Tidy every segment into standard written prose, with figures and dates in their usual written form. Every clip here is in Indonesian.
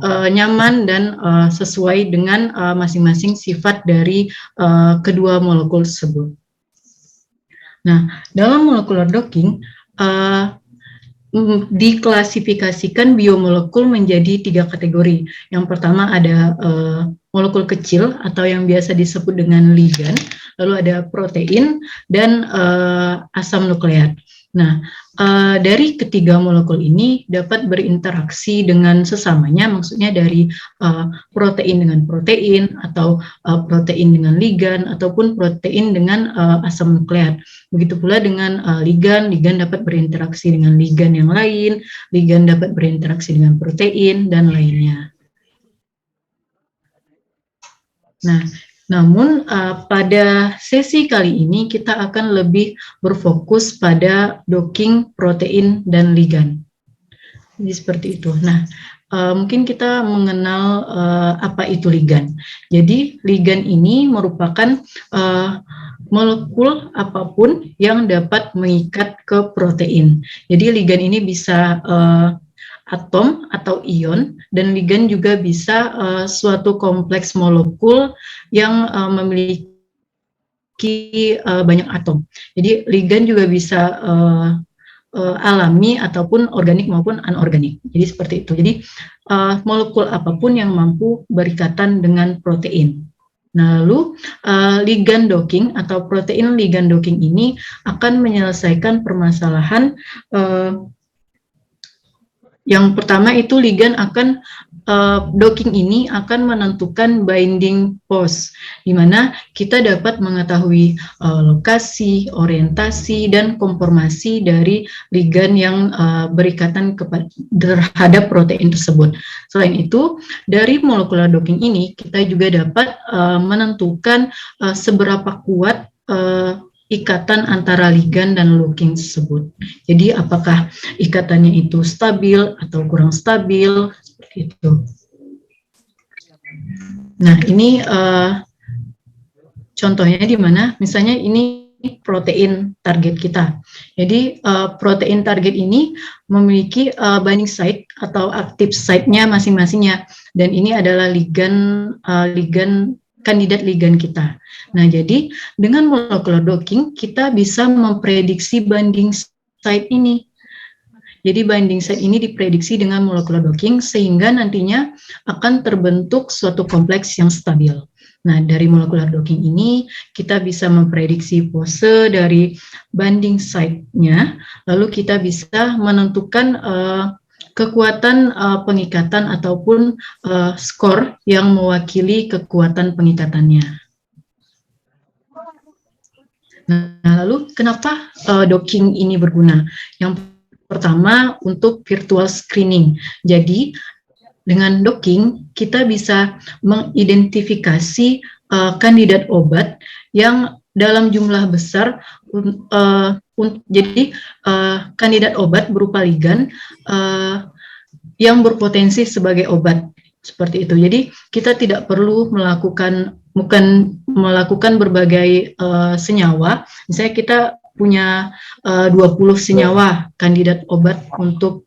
nyaman dan sesuai dengan masing-masing sifat dari kedua molekul tersebut. Nah, dalam molecular docking diklasifikasikan biomolekul menjadi 3 kategori. Yang pertama ada molekul kecil atau yang biasa disebut dengan ligan, lalu ada protein dan asam nukleat. Nah, dari ketiga molekul ini dapat berinteraksi dengan sesamanya, maksudnya dari protein dengan protein, atau protein dengan ligan, ataupun protein dengan asam nukleat. Begitu pula dengan ligan dapat berinteraksi dengan ligan yang lain, ligan dapat berinteraksi dengan protein, dan lainnya. Nah, namun pada sesi kali ini kita akan lebih berfokus pada docking protein dan ligan. Jadi seperti itu. Nah, mungkin kita mengenal apa itu ligan. Jadi ligan ini merupakan molekul apapun yang dapat mengikat ke protein. Jadi ligan ini bisa atom atau ion, dan ligan juga bisa suatu kompleks molekul yang memiliki banyak atom. Jadi ligan juga bisa alami ataupun organik maupun anorganik. Jadi seperti itu. Jadi molekul apapun yang mampu berikatan dengan protein. Nah, lalu ligan docking atau protein ligan docking ini akan menyelesaikan permasalahan yang pertama itu ligan akan docking ini akan menentukan binding pose, di mana kita dapat mengetahui lokasi, orientasi, dan konformasi dari ligan yang berikatan terhadap protein tersebut. Selain itu, dari molecular docking ini kita juga dapat menentukan seberapa kuat ikatan antara ligan dan docking tersebut. Jadi apakah ikatannya itu stabil atau kurang stabil, seperti itu. Nah, ini contohnya di mana misalnya ini protein target kita. Jadi protein target ini memiliki binding site atau active site-nya masing-masingnya, dan ini adalah kandidat ligan kita. Nah, jadi dengan molecular docking kita bisa memprediksi binding site ini. Jadi binding site ini diprediksi dengan molecular docking sehingga nantinya akan terbentuk suatu kompleks yang stabil. Nah, dari molecular docking ini kita bisa memprediksi pose dari binding site-nya, lalu kita bisa menentukan kekuatan pengikatan ataupun skor yang mewakili kekuatan pengikatannya. Nah, lalu kenapa docking ini berguna? Yang pertama untuk virtual screening. Jadi dengan docking kita bisa mengidentifikasi kandidat obat yang dalam jumlah besar. Jadi kandidat obat berupa ligan yang berpotensi sebagai obat, seperti itu. Jadi kita tidak perlu melakukan berbagai senyawa. Misalnya kita punya 20 senyawa kandidat obat untuk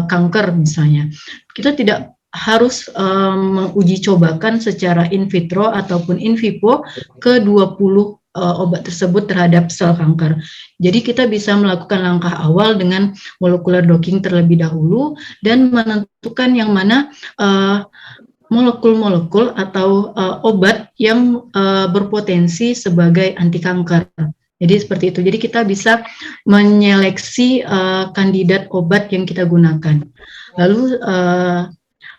kanker misalnya. Kita tidak harus menguji cobakan secara in vitro ataupun in vivo ke 20 obat tersebut terhadap sel kanker. Jadi kita bisa melakukan langkah awal dengan molecular docking terlebih dahulu dan menentukan yang mana molekul-molekul atau obat yang berpotensi sebagai anti kanker. Jadi seperti itu. Jadi kita bisa menyeleksi kandidat obat yang kita gunakan. Lalu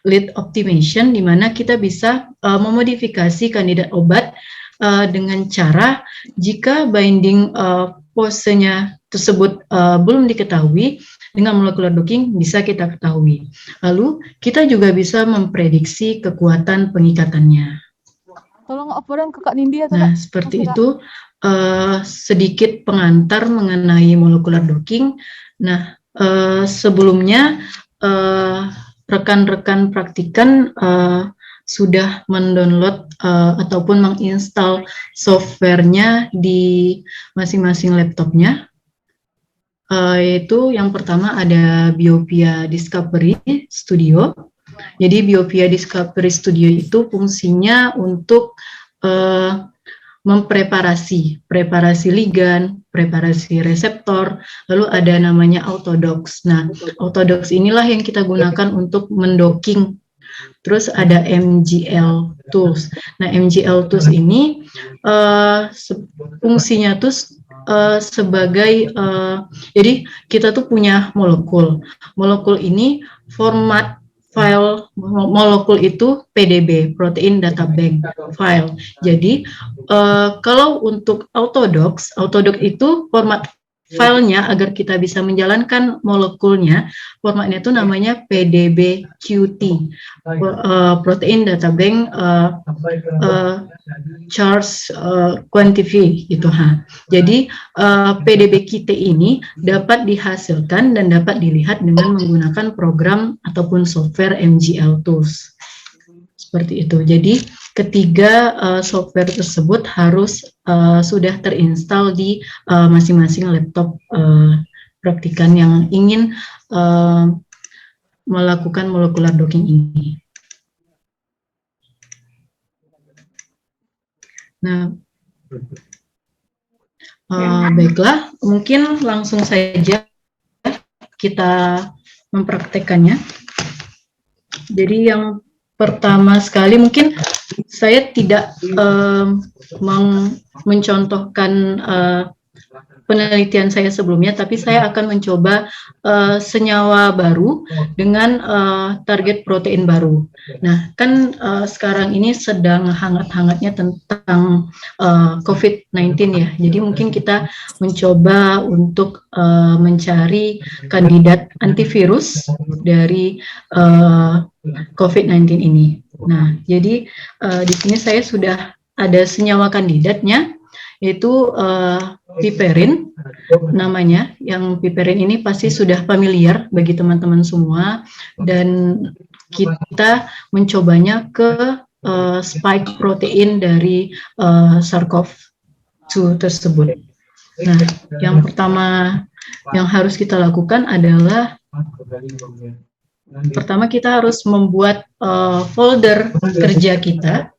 lead optimization, di mana kita bisa memodifikasi kandidat obat dengan cara jika binding posenya tersebut belum diketahui, dengan molecular docking bisa kita ketahui. Lalu kita juga bisa memprediksi kekuatan pengikatannya. Tolong operan ke Kak Nindi ya. Nah, seperti itu sedikit pengantar mengenai molecular docking. Nah, sebelumnya rekan-rekan praktikan sudah mendownload ataupun menginstal softwarenya di masing-masing laptopnya. Yaitu yang pertama ada Biopia Discovery Studio, Jadi Biopia Discovery Studio itu fungsinya untuk preparasi ligan, preparasi reseptor, lalu ada namanya autodox. Nah, autodox inilah yang kita gunakan untuk mendocking. Terus ada MGL tools. Nah, MGL tools ini fungsinya tuh sebagai jadi kita tuh punya molekul. Molekul ini format file molekul itu PDB, Protein Data Bank file. Jadi kalau untuk autodox itu format filenya agar kita bisa menjalankan molekulnya, formatnya itu namanya PDB-QT, Protein Data Bank Charge Quantity gitu. Jadi PDB-QT ini dapat dihasilkan dan dapat dilihat dengan menggunakan program ataupun software MGL tools. Seperti itu. Jadi ketiga software tersebut harus sudah terinstall di masing-masing laptop praktikan yang ingin melakukan molecular docking ini. Nah, baiklah, mungkin langsung saja kita mempraktekannya. Jadi yang pertama sekali mungkin saya tidak mencontohkan penelitian saya sebelumnya, tapi saya akan mencoba senyawa baru dengan target protein baru. Nah, kan sekarang ini sedang hangat-hangatnya tentang COVID-19 ya, jadi mungkin kita mencoba untuk mencari kandidat antivirus dari COVID-19 ini. Nah, jadi di sini saya sudah ada senyawa kandidatnya, yaitu piperin namanya. Yang piperin ini pasti sudah familiar bagi teman-teman semua, dan kita mencobanya ke spike protein dari SARS-CoV-2 tersebut. Nah, yang pertama yang harus kita lakukan adalah pertama kita harus membuat folder kerja kita.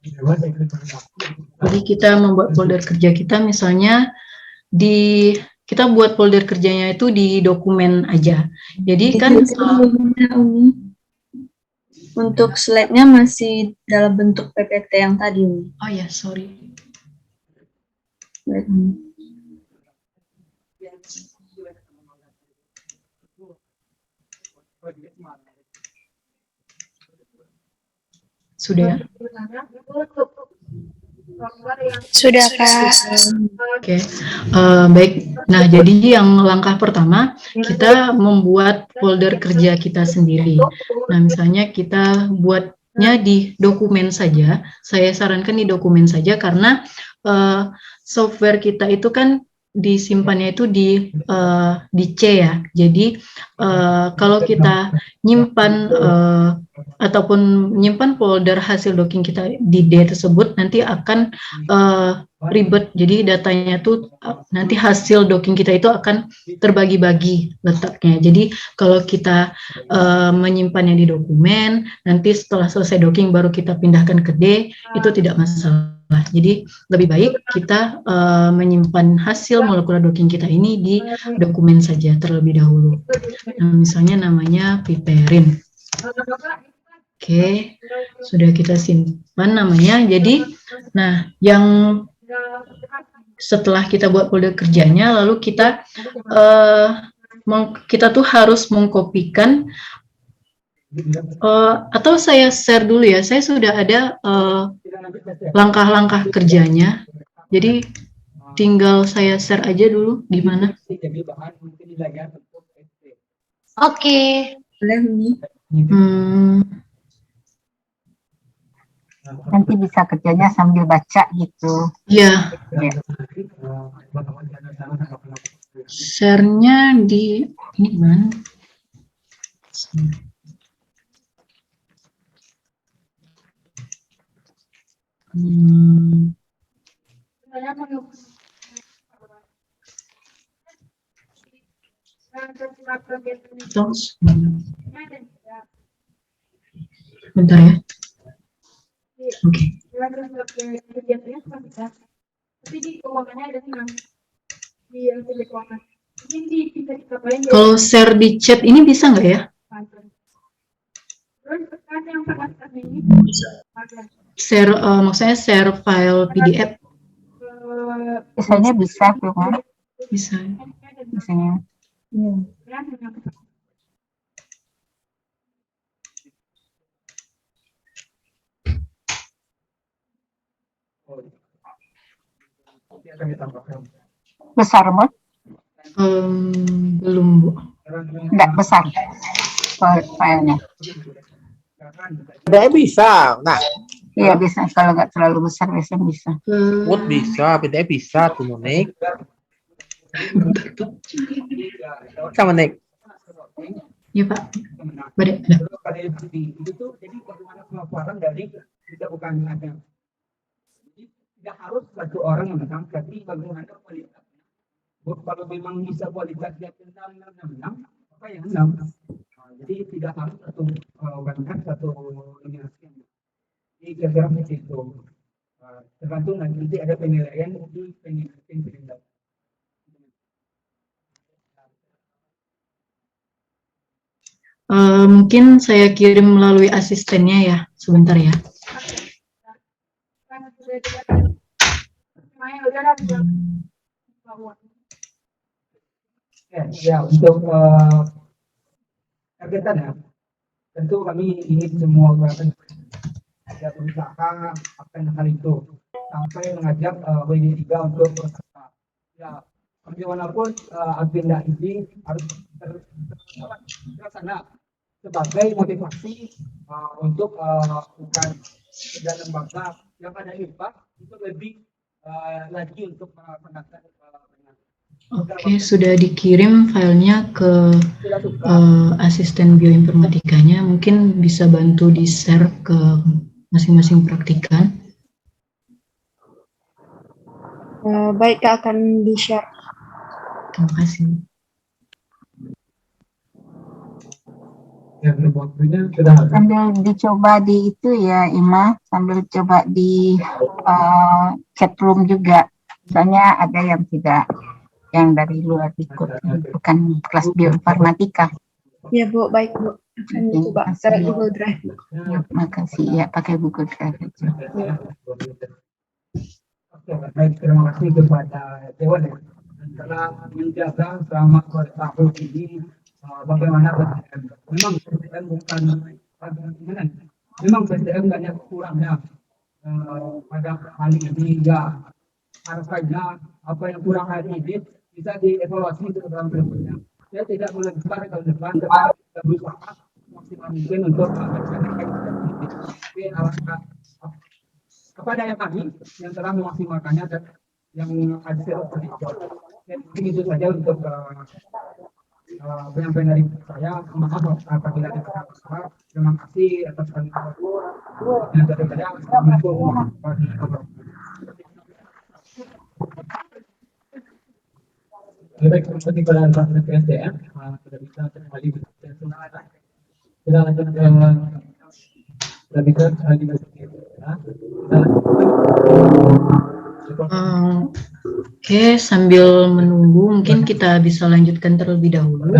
Jadi kita membuat folder kerja kita, misalnya kita buat folder kerjanya itu di dokumen aja. Jadi kan untuk slide-nya masih dalam bentuk PPT yang tadi. Oh ya, sorry. Sudah? Sudah, Kak. Oke, baik. Nah, jadi yang langkah pertama, kita membuat folder kerja kita sendiri. Nah, misalnya kita buatnya di dokumen saja. Saya sarankan di dokumen saja karena software kita itu kan disimpannya itu di C ya. Jadi kalau kita nyimpan ataupun menyimpan folder hasil docking kita di D tersebut, nanti akan ribet. Jadi datanya tuh nanti hasil docking kita itu akan terbagi-bagi letaknya. Jadi kalau kita menyimpannya di dokumen, nanti setelah selesai docking baru kita pindahkan ke D, itu tidak masalah. Jadi lebih baik kita menyimpan hasil molekular docking kita ini di dokumen saja terlebih dahulu. Nah, misalnya namanya piperin. Oke, sudah kita simpan namanya. Jadi, nah, yang setelah kita buat folder kerjanya, lalu kita tuh harus mengkopikan atau saya share dulu ya. Saya sudah ada langkah-langkah kerjanya. Jadi tinggal saya share aja dulu di mana. Oke. Nanti bisa kerjanya sambil baca gitu. Ya. Share-nya di ini mana? Bentar ya. Oke. Tapi di keuangannya ada 6 di LCD keuangan. Mungkin bisa ditambahin ya. Kalau share di chat ini bisa nggak ya? Terus kan yang sangat ini Share, maksudnya share file PDF Biasanya bisa tuh, Mak. bisa. Biasanya. Besar, Mak? Belum, Bu. Enggak besar filenya. PDF bisa. Nah, Iya bisa, kalau nggak terlalu besar biasanya bisa. Word bisa, PDF bisa tuh Monik. Sama Nek. Ya, Pak. Ada. Itu tuh jadi bagaimana pemaparan dari kita bukan ada. Jadi tidak harus satu orang yang menang, tapi bagaimana kualitasnya. Kalau memang bisa kualitasnya 6, maka yang 6. Jadi tidak harus satu banyak satu nominasi. Jadi kira-kira seperti itu. Tergantung nanti ada penilaian di penilaian. Mungkin saya kirim melalui asistennya ya, sebentar ya. Ya, untuk targetan ya, tentu kami ingin semua ada berusaha akan hal itu sampai mengajak WD3 untuk berusaha. Ya, bagaimanapun agenda ini harus terlaksana sebagai motivasi untuk bukan dan lembaga yang ada impact itu lebih lagi untuk melaksanakan Oke, sudah dikirim filenya ke asisten bioinformatikanya. Mungkin bisa bantu di-share ke masing-masing praktikan. Baik, Kak, akan di-share. Terima kasih. Sambil dicoba di itu ya, Ima, sambil coba di chat room juga. Soalnya ada yang tidak, yang dari luar ikut, bukan kelas bioinformatika. Ya, Bu, baik, Bu. Akan dicoba secara Google Drive. Ya, makasih ya, pakai Google Drive aja. Oke, baik, terima kasih kepada Dewan ya. Telah menjaga selama 2 tahun ini bagaimana PTM. Memang PTM bukan bagaimana. Memang PTM banyak kurangnya pada hari ini ya. Harapannya apa yang kurang hari ini bisa dievaluasi ke dalam berikutnya. Saya tidak melempar ke depan, tetapi kita berusaha maksimal mungkin untuk tapi kepada yang kami yang telah memaksimalkannya dan yang hasil seperti itu. Mungkin itu saja untuk penyampaian dari saya. Maaf apabila ada kesalahan. Terima kasih atas dan dari saya. Assalamualaikum warahmatullahi wabarakatuh. Baik, seperti pada bahasa PSDM, sudah bisa kembali kita lanjut ke sudah bisa Oke, sambil menunggu mungkin kita bisa lanjutkan terlebih dahulu.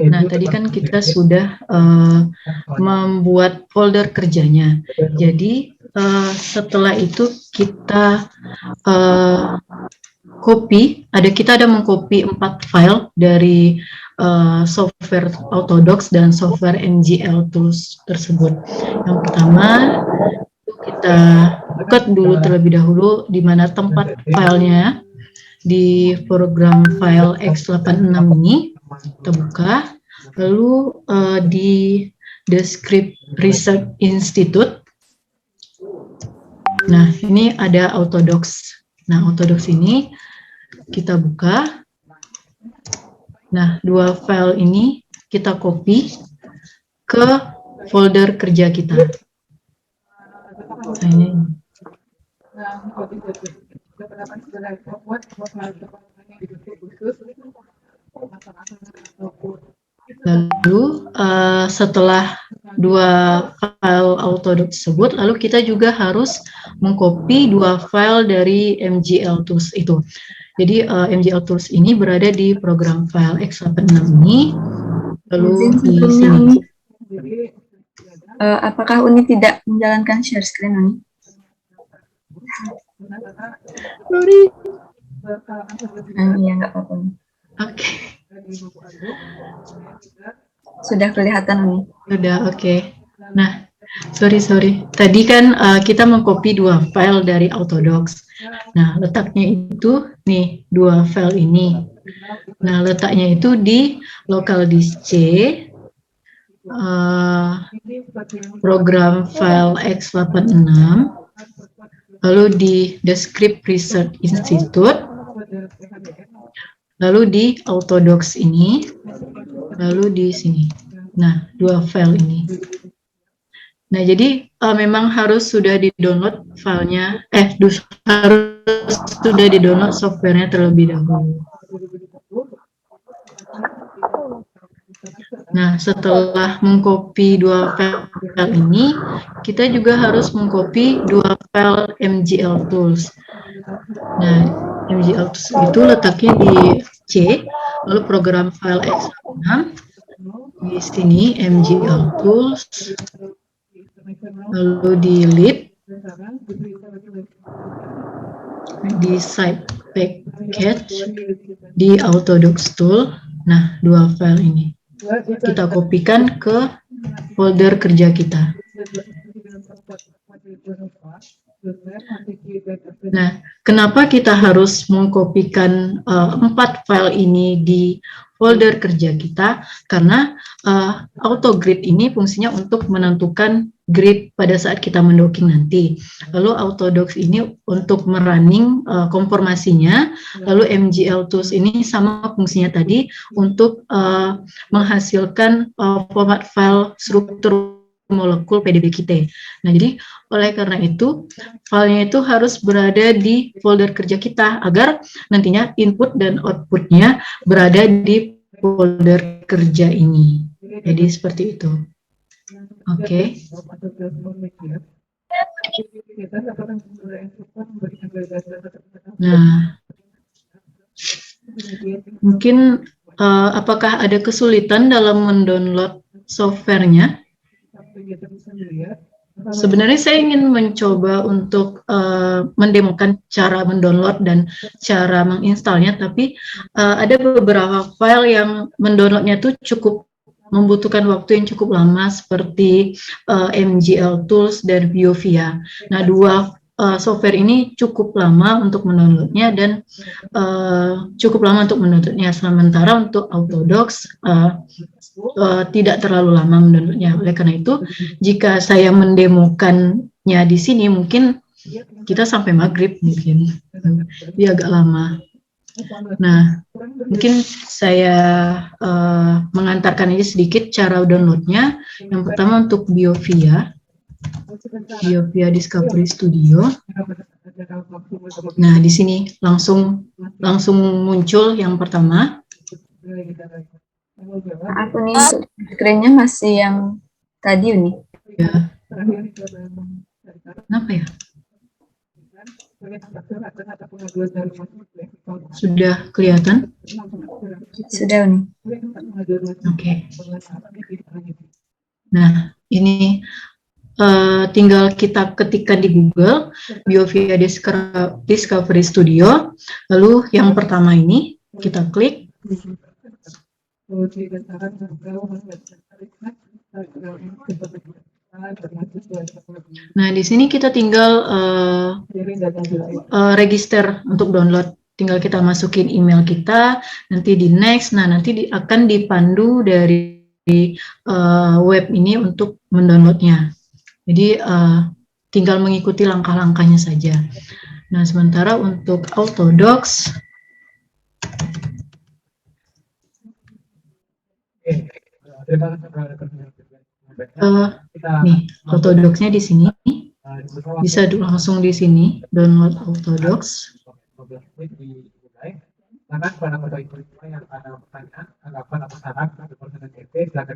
Nah, tadi kan kita sudah membuat folder kerjanya. Jadi setelah itu kita kita ada mengcopy 4 file dari software Autodocs dan software NGL tools tersebut. Yang pertama kita buka dulu terlebih dahulu di mana tempat filenya di program file X86 ini kita buka, lalu di The Script Research Institute. Nah, ini ada Autodocs. Nah, Autodocs ini kita buka. Nah, 2 file ini kita copy ke folder kerja kita. Nah, ini. Lalu setelah 2 file Autodoc tersebut, lalu kita juga harus mengcopy 2 file dari MGL Tools itu. Jadi MGL Tools ini berada di program file X86 ini, lalu Izin di sebelumnya sini. Uni, apakah Uni tidak menjalankan share screen Uni? Iya, nggak apa-apa. Oke, Sudah kelihatan Uni. sudah oke. Nah, sorry. Tadi kan kita mengcopy 2 file dari Autodocs. Nah, letaknya itu nih 2 file ini. Nah, letaknya itu di local disk C, program file x86, lalu di The Script Research Institute, lalu di Autodocs ini, lalu di sini. Nah, 2 file ini. Nah, jadi memang harus sudah di-download filenya, harus sudah di-download softwarenya terlebih dahulu. Nah, setelah mengcopy 2 file ini, kita juga harus mengcopy 2 file MGL Tools. Nah, MGL Tools itu letaknya di C, lalu program file x86, di sini MGL Tools, lalu di lib, di site package, di Autodocs Tool. Nah, 2 file ini kita kopikan ke folder kerja kita. Nah, kenapa kita harus mengkopikan 4 file ini di folder kerja kita? Karena AutoGrid ini fungsinya untuk menentukan grid pada saat kita mendocking nanti. Lalu Autodocs ini untuk merunning konformasinya. Lalu MGL Tools ini sama fungsinya tadi untuk menghasilkan format file struktur molekul PDB kita. Nah, jadi oleh karena itu filenya itu harus berada di folder kerja kita agar nantinya input dan outputnya berada di folder kerja ini. Jadi seperti itu. Oke. Nah, mungkin apakah ada kesulitan dalam mendownload softwarenya? Sebenarnya saya ingin mencoba untuk mendemokan cara mendownload dan cara menginstalnya, tapi ada beberapa file yang mendownloadnya tuh cukup membutuhkan waktu yang cukup lama seperti MGL Tools dan Biovia. Nah, 2 software ini cukup lama untuk mendownloadnya dan cukup lama untuk mendownloadnya. Sementara untuk Autodocs tidak terlalu lama mendownloadnya. Oleh karena itu, jika saya mendemokannya di sini, mungkin kita sampai maghrib mungkin. Dia agak lama. Nah, mungkin saya mengantarkan aja sedikit cara downloadnya. Yang pertama untuk Biovia Discovery Studio. Nah, di sini langsung muncul yang pertama. Aku nih screen-nya masih yang tadi Uni. Ya. Kenapa ya? Sudah kelihatan? Sudah Uni. Oke. Nah, ini tinggal kita ketikkan di Google Biovia Discovery Studio. Lalu yang pertama ini kita klik. Nah, di sini kita tinggal register untuk download. Tinggal kita masukin email kita, nanti di next. Nah, nanti akan dipandu dari web ini untuk mendownloadnya. Jadi tinggal mengikuti langkah-langkahnya saja. Nah, sementara untuk Autodocs, nih Autodocs-nya di sini, bisa langsung di sini download Autodocs.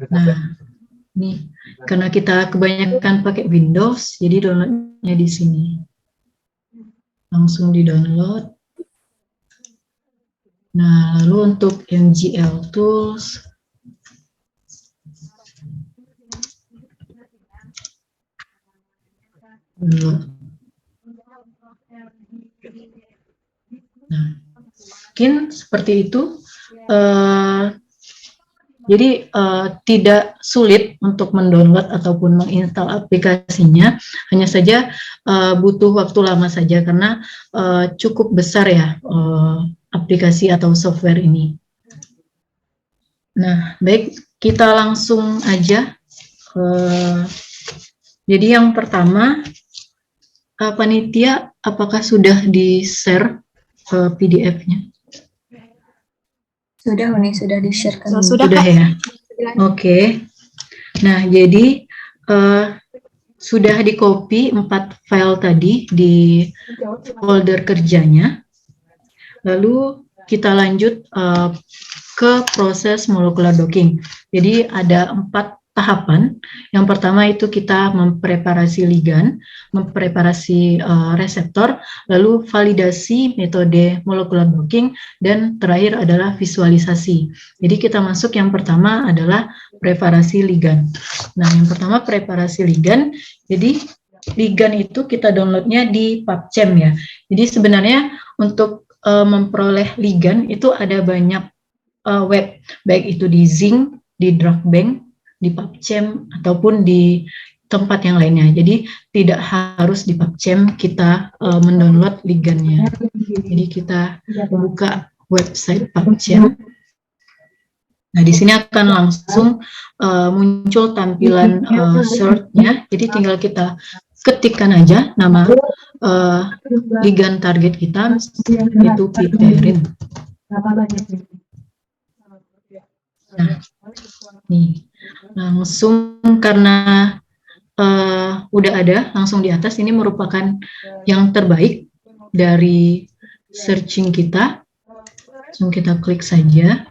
Nah, Nih, karena kita kebanyakan pakai Windows, jadi downloadnya di sini. Langsung di-download. Nah, lalu untuk MGL Tools, download. Nah, mungkin seperti itu. Jadi tidak sulit untuk mendownload ataupun menginstal aplikasinya, hanya saja butuh waktu lama saja karena cukup besar ya aplikasi atau software ini. Nah, baik, kita langsung aja. Jadi yang pertama, panitia apakah sudah di-share PDF-nya? Sudah, Uni, sudah di-share-kan. Sudah ya? Oke. Nah, jadi sudah di-copy 4 file tadi di folder kerjanya. Lalu kita lanjut ke proses molecular docking. Jadi ada 4 tahapan. Yang pertama itu kita mempreparasi ligan, mempreparasi reseptor, lalu validasi metode molecular docking, dan terakhir adalah visualisasi. Jadi kita masuk yang pertama adalah preparasi ligan. Nah, yang pertama preparasi ligan. Jadi ligan itu kita downloadnya di PubChem ya. Jadi sebenarnya untuk memperoleh ligan itu ada banyak web, baik itu di Zinc, di DrugBank, di PubChem, ataupun di tempat yang lainnya. Jadi tidak harus di PubChem kita mendownload ligannya. Jadi kita buka website PubChem. Nah, di sini akan langsung muncul tampilan search-nya. Jadi tinggal kita ketikkan aja nama ligan target kita, itu piperin. Nah, nih langsung karena udah ada langsung di atas, ini merupakan yang terbaik dari searching kita. Langsung kita klik saja.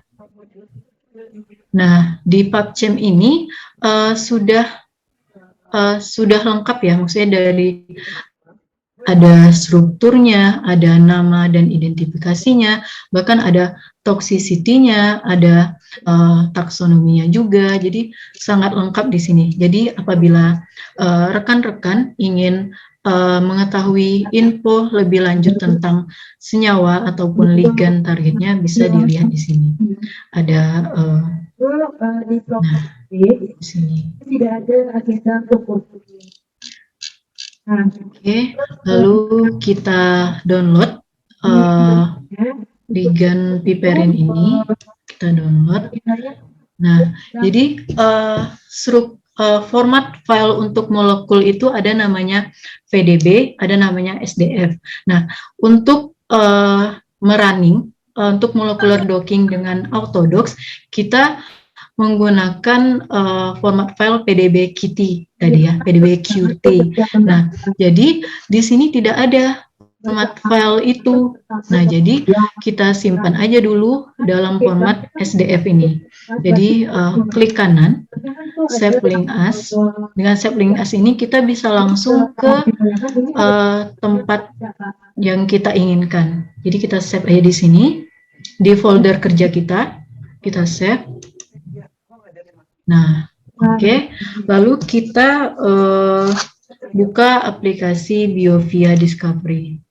Nah, di PubChem ini sudah lengkap ya, maksudnya dari ada strukturnya, ada nama dan identifikasinya, bahkan ada toxicity-nya, ada taksonominya juga. Jadi sangat lengkap di sini. Jadi apabila rekan-rekan ingin mengetahui info lebih lanjut tentang senyawa ataupun ligan targetnya, bisa dilihat di sini. Ada nah, di sini. Tidak ada agenda pokok. Oke, lalu kita download ligan piperin ini, kita download. Nah, jadi format file untuk molekul itu ada namanya VDB, ada namanya SDF. Nah, untuk merunning, untuk molecular docking dengan Autodox, kita menggunakan format file PDB QT tadi ya, PDB QT. Nah, jadi di sini tidak ada format file itu. Nah, jadi kita simpan aja dulu dalam format SDF ini. Jadi klik kanan, save link as. Dengan save link as ini kita bisa langsung ke tempat yang kita inginkan. Jadi kita save aja di sini, di folder kerja kita save. Nah, oke. Lalu kita buka aplikasi BioVia Discovery.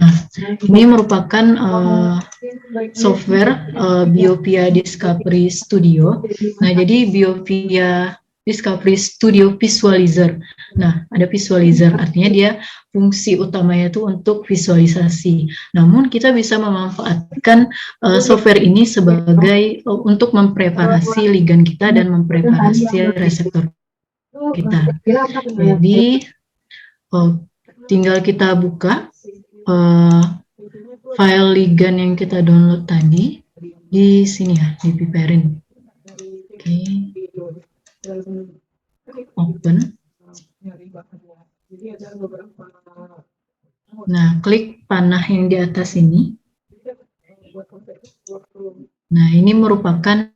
Nah, Ini merupakan software Biopia Discovery Studio. Nah, jadi Biopia Discovery Studio Visualizer. Nah, ada visualizer, artinya dia fungsi utamanya itu untuk visualisasi. Namun kita bisa memanfaatkan software ini sebagai untuk mempreparasi ligand kita dan mempreparasi reseptor kita. Jadi tinggal kita buka file ligand yang kita download tadi di sini ya, di piperin. Oke. Open. Nah, klik panah yang di atas ini. Nah, ini merupakan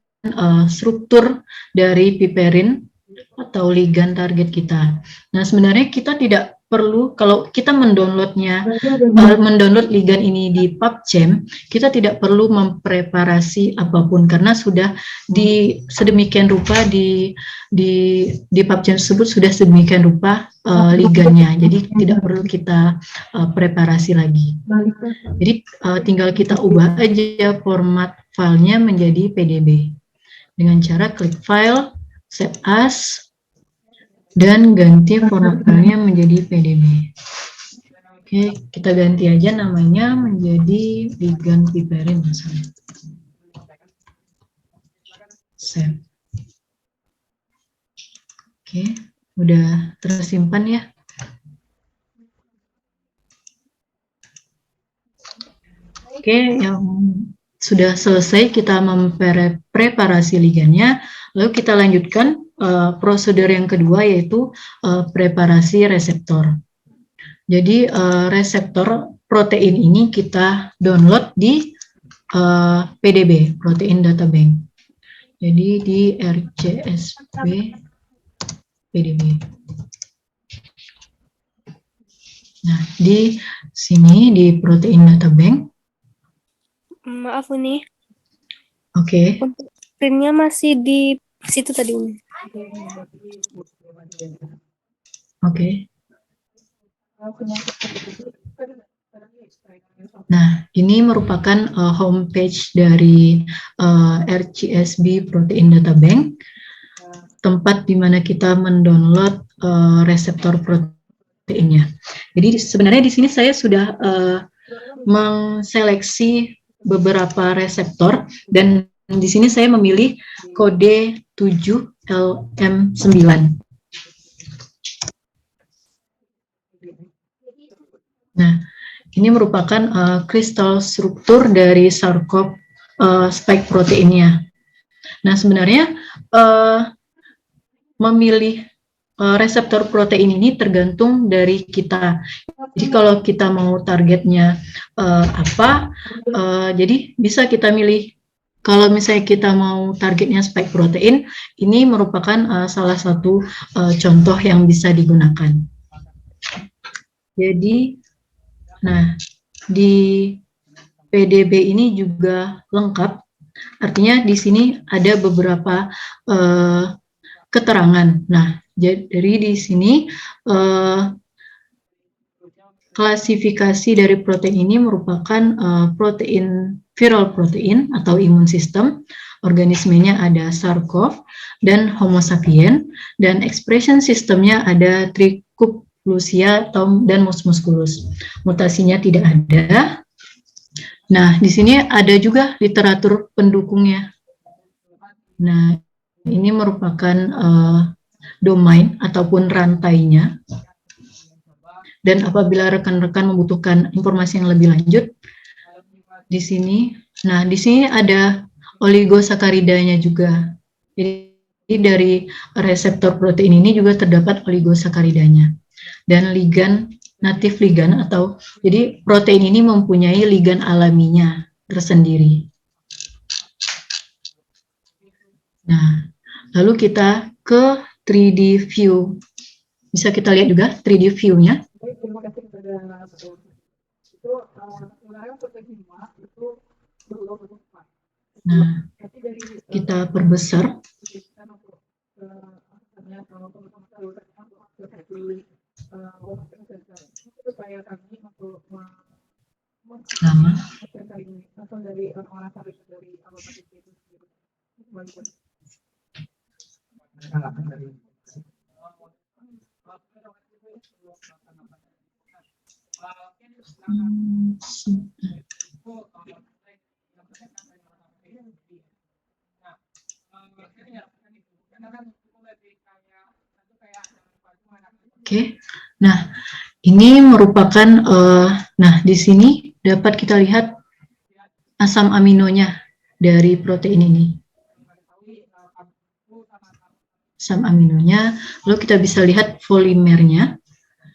struktur dari piperin atau ligand target kita. Nah, sebenarnya kita tidak perlu, kalau kita mendownloadnya, mendownload ligand ini di PubChem, kita tidak perlu mempreparasi apapun karena sudah sedemikian rupa di PubChem tersebut sudah sedemikian rupa ligandnya. Jadi tidak perlu kita preparasi lagi. Jadi tinggal kita ubah aja format filenya menjadi PDB dengan cara klik file, save as, dan ganti format filenya menjadi PDB. Oke, kita ganti aja namanya menjadi ligand piperin misalnya. Save. Oke, udah tersimpan ya. Oke, yang sudah selesai kita mempreparasi ligandnya, lalu kita lanjutkan prosedur yang kedua yaitu preparasi reseptor. Jadi reseptor protein ini kita download di PDB, Protein Data Bank. Jadi di RCSB PDB. Nah, di sini di Protein Data Bank. Maaf Uni, Oke. untuk printnya masih di situ tadi Uni. Oke. Nah, ini merupakan homepage dari RCSB Protein Data Bank, tempat di mana kita mendownload reseptor proteinnya. Jadi sebenarnya di sini saya sudah mengseleksi beberapa reseptor dan di sini saya memilih kode 7LM9. Nah, ini merupakan kristal struktur dari sarkop spike proteinnya. Nah, sebenarnya memilih reseptor protein ini tergantung dari kita. Jadi kalau kita mau targetnya jadi bisa kita milih. Kalau misalnya kita mau targetnya spike protein, ini merupakan salah satu contoh yang bisa digunakan. Jadi, nah di PDB ini juga lengkap. Artinya di sini ada beberapa keterangan. Nah, jadi di sini klasifikasi dari protein ini merupakan protein viral protein atau imun sistem. Organismenya ada Sarkov dan Homo sapien, dan expression sistemnya ada Trichup-Lucia dan Mus musculus. Mutasinya tidak ada. Nah, di sini ada juga literatur pendukungnya. Nah, ini merupakan domain ataupun rantainya. Dan apabila rekan-rekan membutuhkan informasi yang lebih lanjut, di sini, nah di sini ada oligosacharidanya juga. Jadi dari reseptor protein ini juga terdapat oligosacharidanya. Dan ligan, natif ligan atau, jadi protein ini mempunyai ligan alaminya tersendiri. Nah, lalu kita ke 3D view. Bisa kita lihat juga 3D view-nya. Terima kasih kepada itu sebenarnya protein itu nah, kita perbesar. Supaya kami untuk dari anggota PT itu sendiri. Mereka nggak akan dari Oke, nah ini merupakan, nah di sini dapat kita lihat asam aminonya dari protein ini. Asam aminonya, lalu kita bisa lihat polimernya,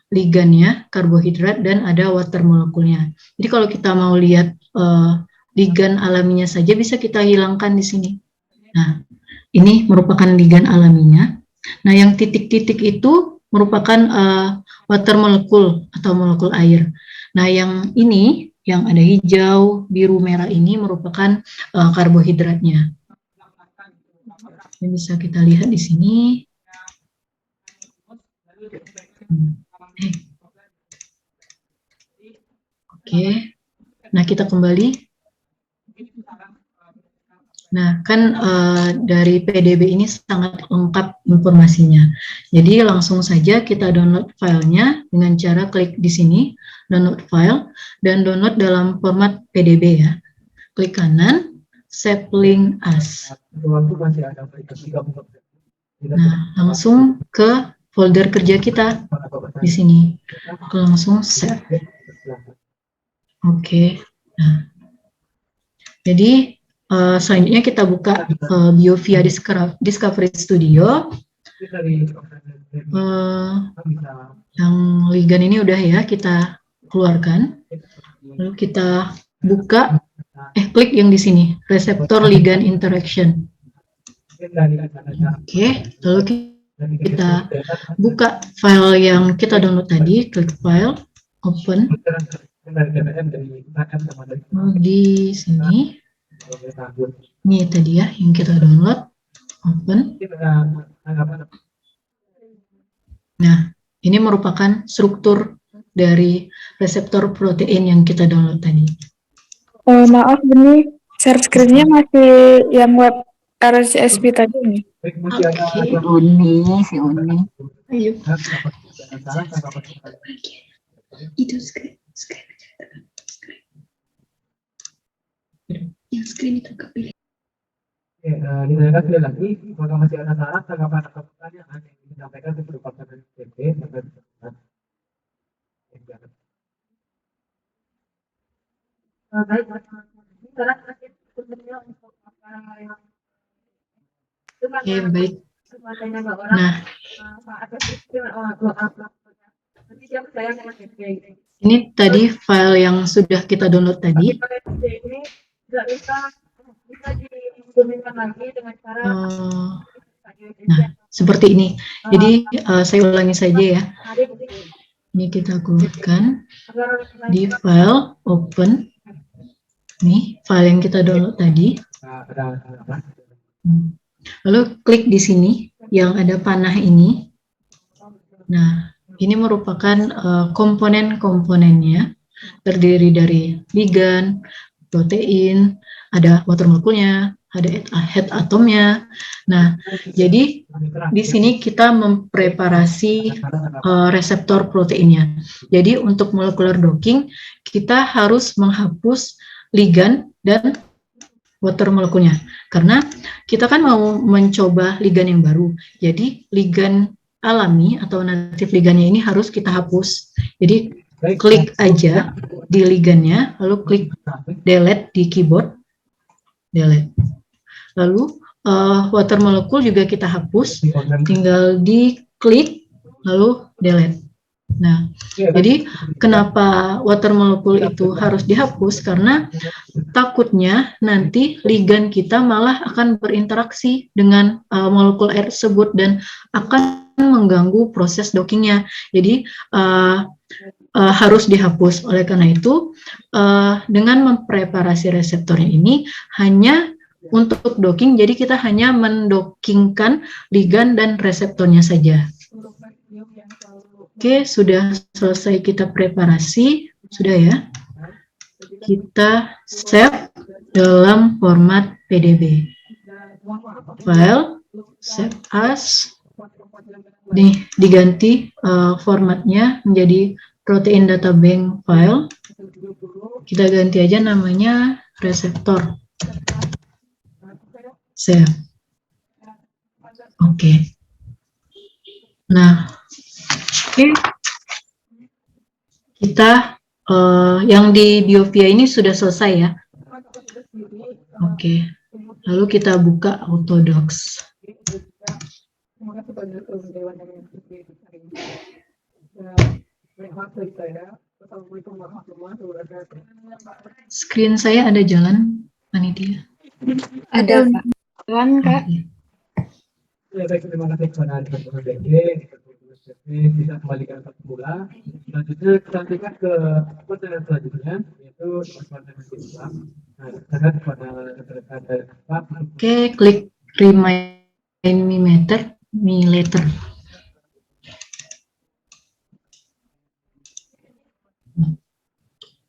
ligannya, karbohidrat, dan ada water molekulnya. Jadi kalau kita mau lihat ligan alaminya saja bisa kita hilangkan di sini. Nah, ini merupakan ligan alaminya. Nah, yang titik-titik itu merupakan water molekul atau molekul air. Nah, yang ini, yang ada hijau, biru, merah ini merupakan karbohidratnya. Ini bisa kita lihat di sini. Oke, nah kita kembali. Nah, kan dari PDB ini sangat lengkap informasinya. Jadi langsung saja kita download filenya dengan cara klik di sini, download file, dan download dalam format PDB ya. Klik kanan, save link as. Nah, langsung ke folder kerja kita di sini. Langsung save. Oke. Nah, jadi selanjutnya kita buka BioVia Discovery Studio. Yang ligan ini udah ya kita keluarkan. Lalu kita buka, klik yang di sini, reseptor ligan interaction. Oke, lalu kita buka file yang kita download tadi, klik file, open. Di sini. Ini tadi ya yang kita download, open. Nah, ini merupakan struktur dari reseptor protein yang kita download tadi. Maaf, Beni, share screen-nya masih yang web RCSB tadi nih. Si Uni. Ayo. Itu screen. Yang screen itu kepilih. Ditanyakan sekali lagi, apakah masih ada saran, tanggapan atau pertanyaan yang ingin disampaikan ke berupa dari PP Baik, ini saran terakhir sebenarnya untuk apa yang Oke, baik. semuanya nggak orang Nah, ada sistem nanti dia percaya sama PP. ini tadi file yang sudah kita download tadi. Ini nggak bisa dihubungkan lagi dengan cara Nah, seperti ini. Jadi saya ulangi saja ya. Ini kita keluarkan di file open. Nih file yang kita download tadi. Lalu klik di sini yang ada panah ini. Nah, ini merupakan komponen-komponennya, terdiri dari ligan, protein, ada water molekulnya, ada head atomnya. Nah, jadi di sini kita mempreparasi reseptor proteinnya. Jadi untuk molecular docking kita harus menghapus ligan dan water molekulnya, karena kita kan mau mencoba ligan yang baru. Jadi ligan alami atau natif ligannya ini harus kita hapus. Jadi klik aja di ligannya, lalu klik delete di keyboard, delete. Lalu water molekul juga kita hapus, tinggal diklik lalu delete. Nah, jadi kenapa water molekul itu harus dihapus? Karena takutnya nanti ligan kita malah akan berinteraksi dengan molekul air tersebut dan akan mengganggu proses dockingnya. Jadi harus dihapus. Oleh karena itu, dengan mempreparasi reseptornya ini hanya untuk docking, jadi kita hanya mendockingkan ligan dan reseptornya saja. Oke, sudah selesai kita preparasi, sudah ya. Kita save dalam format PDB. File, save as, diganti formatnya menjadi protein data bank file. Kita ganti aja namanya reseptor. Save. Oke. Nah, oke. Kita yang di Biopia ini sudah selesai ya. Oke. Lalu kita buka Autodocs. Screen saya ada jalan, Panitia? Ada, Kak. Kan, Kak? Oke. Ya, baik, terima kasih kepada Direktur BD, bisa kembalikan ke semula. Selanjutnya kita tingkat ke pertanyaan selanjutnya, yaitu pertanyaan kedua. Nah, saya kepada Pak. Oke, klik remind me later.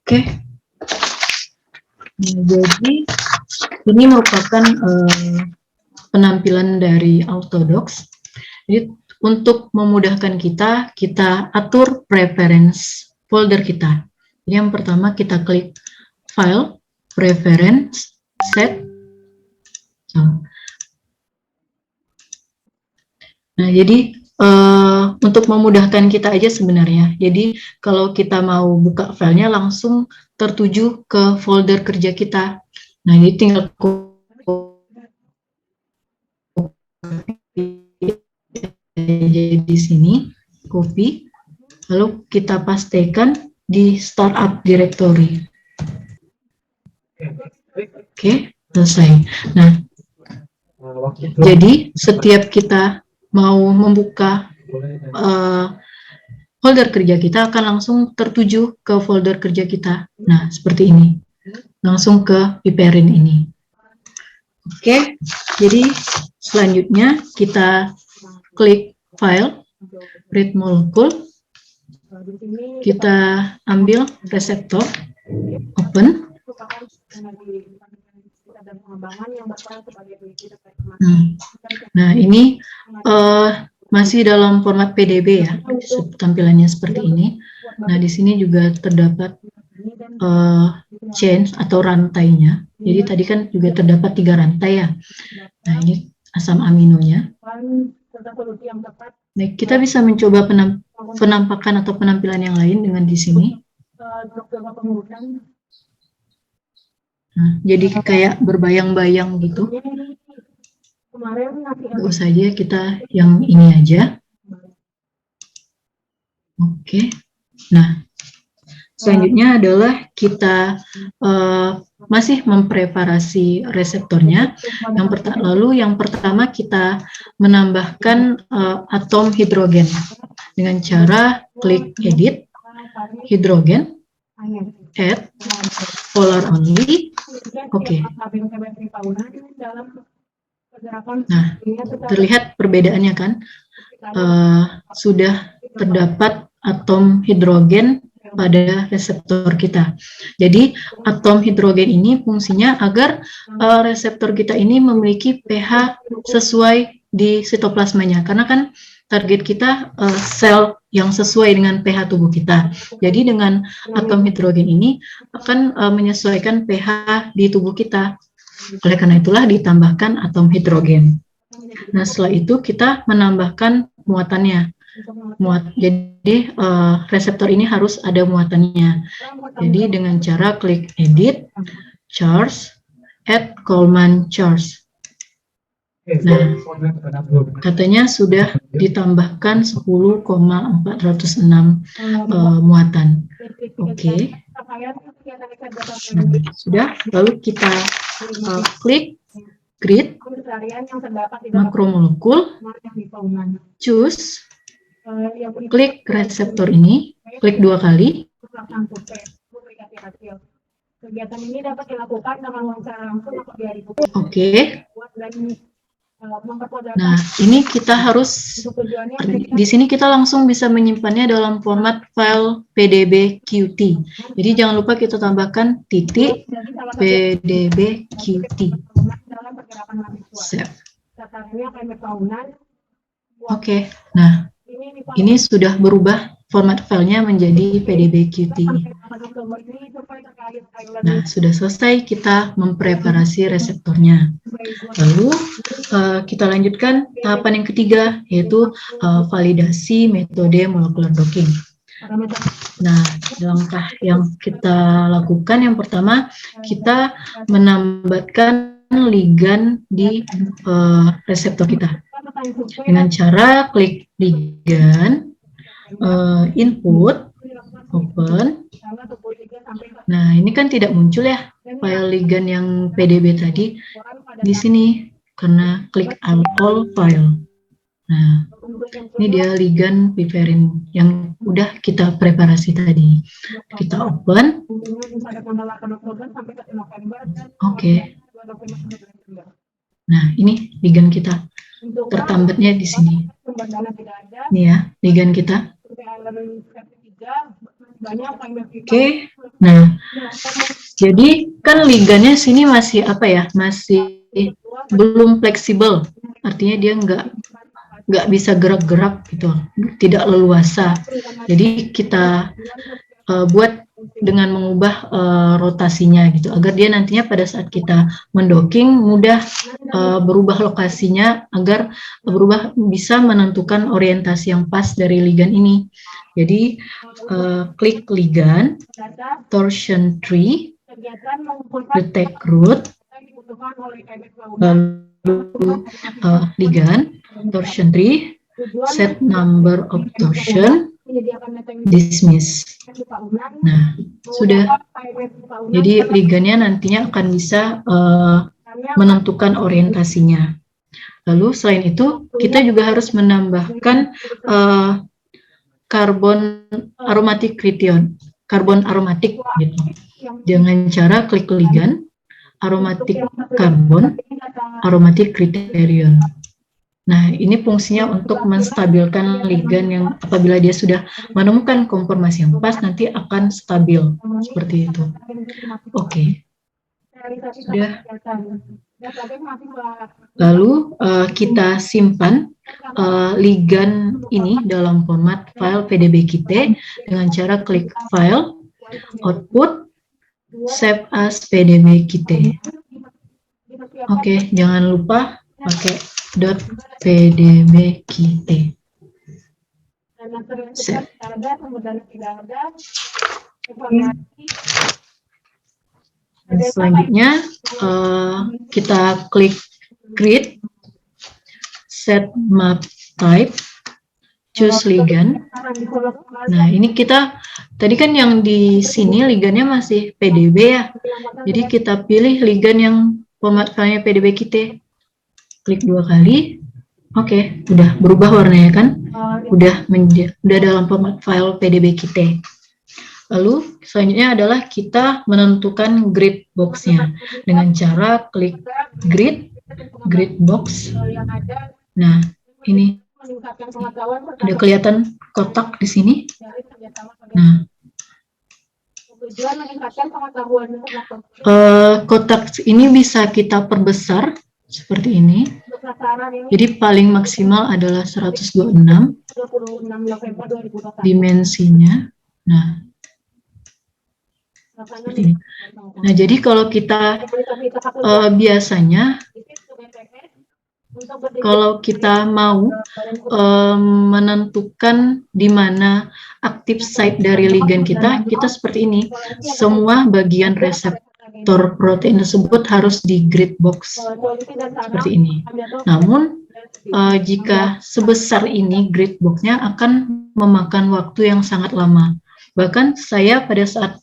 Oke. Nah, jadi ini merupakan penampilan dari Autodocs. Jadi untuk memudahkan kita atur preference folder kita. Jadi yang pertama kita klik File, Preference, Set. Nah, jadi untuk memudahkan kita aja sebenarnya. Jadi kalau kita mau buka filenya langsung tertuju ke folder kerja kita. Nah, jadi tinggal di sini, copy, lalu kita pastekan di startup directory. Oke, selesai. Nah, jadi setiap kita mau membuka folder kerja kita akan langsung tertuju ke folder kerja kita. Nah, seperti ini. Langsung ke piperin ini. Oke, jadi selanjutnya kita klik File, Read Molecule. Kita ambil reseptor, open. Nah, ini masih dalam format PDB ya, tampilannya seperti ini. Nah, di sini juga terdapat chain atau rantainya. Jadi tadi kan juga terdapat 3 rantai ya. Nah, ini asam aminonya. Baik, kita bisa mencoba penampakan atau penampilan yang lain dengan di sini. Nah, jadi kayak berbayang-bayang gitu. Nggak usah aja, kita yang ini aja. Oke. Nah, selanjutnya adalah kita masih mempreparasi reseptornya. Lalu yang pertama kita menambahkan atom hidrogen dengan cara klik edit, hidrogen, add, polar only. Oke. Nah, terlihat perbedaannya kan? Sudah terdapat atom hidrogen pada reseptor kita. Jadi atom hidrogen ini fungsinya agar reseptor kita ini memiliki pH sesuai di sitoplasmanya, karena kan target kita sel yang sesuai dengan pH tubuh kita. Jadi dengan atom hidrogen ini akan menyesuaikan pH di tubuh kita. Oleh karena itulah ditambahkan atom hidrogen. Nah, setelah itu kita menambahkan muatannya. Jadi reseptor ini harus ada muatannya. Jadi dengan cara klik edit, charge, add Coleman charge. Nah, katanya sudah ditambahkan 10,406 muatan. Oke. Sudah, lalu kita klik grid, makromolekul, choose, klik reseptor ini, klik 2 kali. Kegiatan ini dapat dilakukan dengan wawancara langsung atau dari buku. Oke. Nah, ini kita harus, di sini kita langsung bisa menyimpannya dalam format file PDB Qt. Jadi jangan lupa kita tambahkan titik PDB Qt. Save. Oke, nah ini sudah berubah format filenya menjadi PDB Qt. Nah, sudah selesai kita mempreparasi reseptornya. Lalu kita lanjutkan tahapan yang ketiga, yaitu validasi metode molecular docking. Nah, langkah yang kita lakukan yang pertama, kita menambahkan ligan di reseptor kita dengan cara klik ligan, input, open. Nah, ini kan tidak muncul ya file ligan yang PDB tadi di sini karena klik all file. Nah, ini dia ligan piperin yang udah kita preparasi tadi. Kita open. Oke. Nah, ini ligan kita. Tertambatnya di sini. Ini ya, ligan kita. Oke. Nah, jadi kan ligannya sini masih apa ya? Masih belum fleksibel. Artinya dia nggak bisa gerak-gerak gitu, tidak leluasa. Jadi kita buat dengan mengubah rotasinya gitu, agar dia nantinya pada saat kita mendocking mudah berubah lokasinya, agar bisa menentukan orientasi yang pas dari ligan ini. Jadi klik ligan, torsion tree, detect root, lalu ligan, torsion tree, set number of torsion, dismiss. Nah, sudah. Jadi ligannya nantinya akan bisa menentukan orientasinya. Lalu selain itu kita juga harus menambahkan karbon aromatic cation, karbon aromatik gitu. Dengan cara klik ligan, aromatic carbon, aromatic criterion. Nah, ini fungsinya untuk menstabilkan ligan yang apabila dia sudah menemukan konformasi yang pas, nanti akan stabil, seperti itu. Oke. Sudah. Lalu kita simpan ligan ini dalam format file PDB Qt dengan cara klik file, output, save as PDB Qt. Oke, jangan lupa pakai .pdb Qt. Save. Dan selanjutnya kita klik create, set map type, choose ligand. Nah, ini kita tadi kan yang di sini ligannya masih PDB ya. Jadi kita pilih ligan yang format filenya PDB Qt. Klik 2 kali. Oke, udah berubah warnanya kan? Udah dalam format file PDB Qt. Lalu selanjutnya adalah kita menentukan grid box-nya dengan cara klik grid box. Nah, ini ada kelihatan kotak di sini. Nah, kotak ini bisa kita perbesar seperti ini. Jadi paling maksimal adalah 126 dimensinya. Nah, seperti ini. Nah, jadi kalau kita biasanya kalau kita mau menentukan di mana aktif site dari ligan kita seperti ini. Semua bagian reseptor protein tersebut harus di grid box seperti ini. Namun jika sebesar ini grid box-nya akan memakan waktu yang sangat lama. Bahkan saya pada saat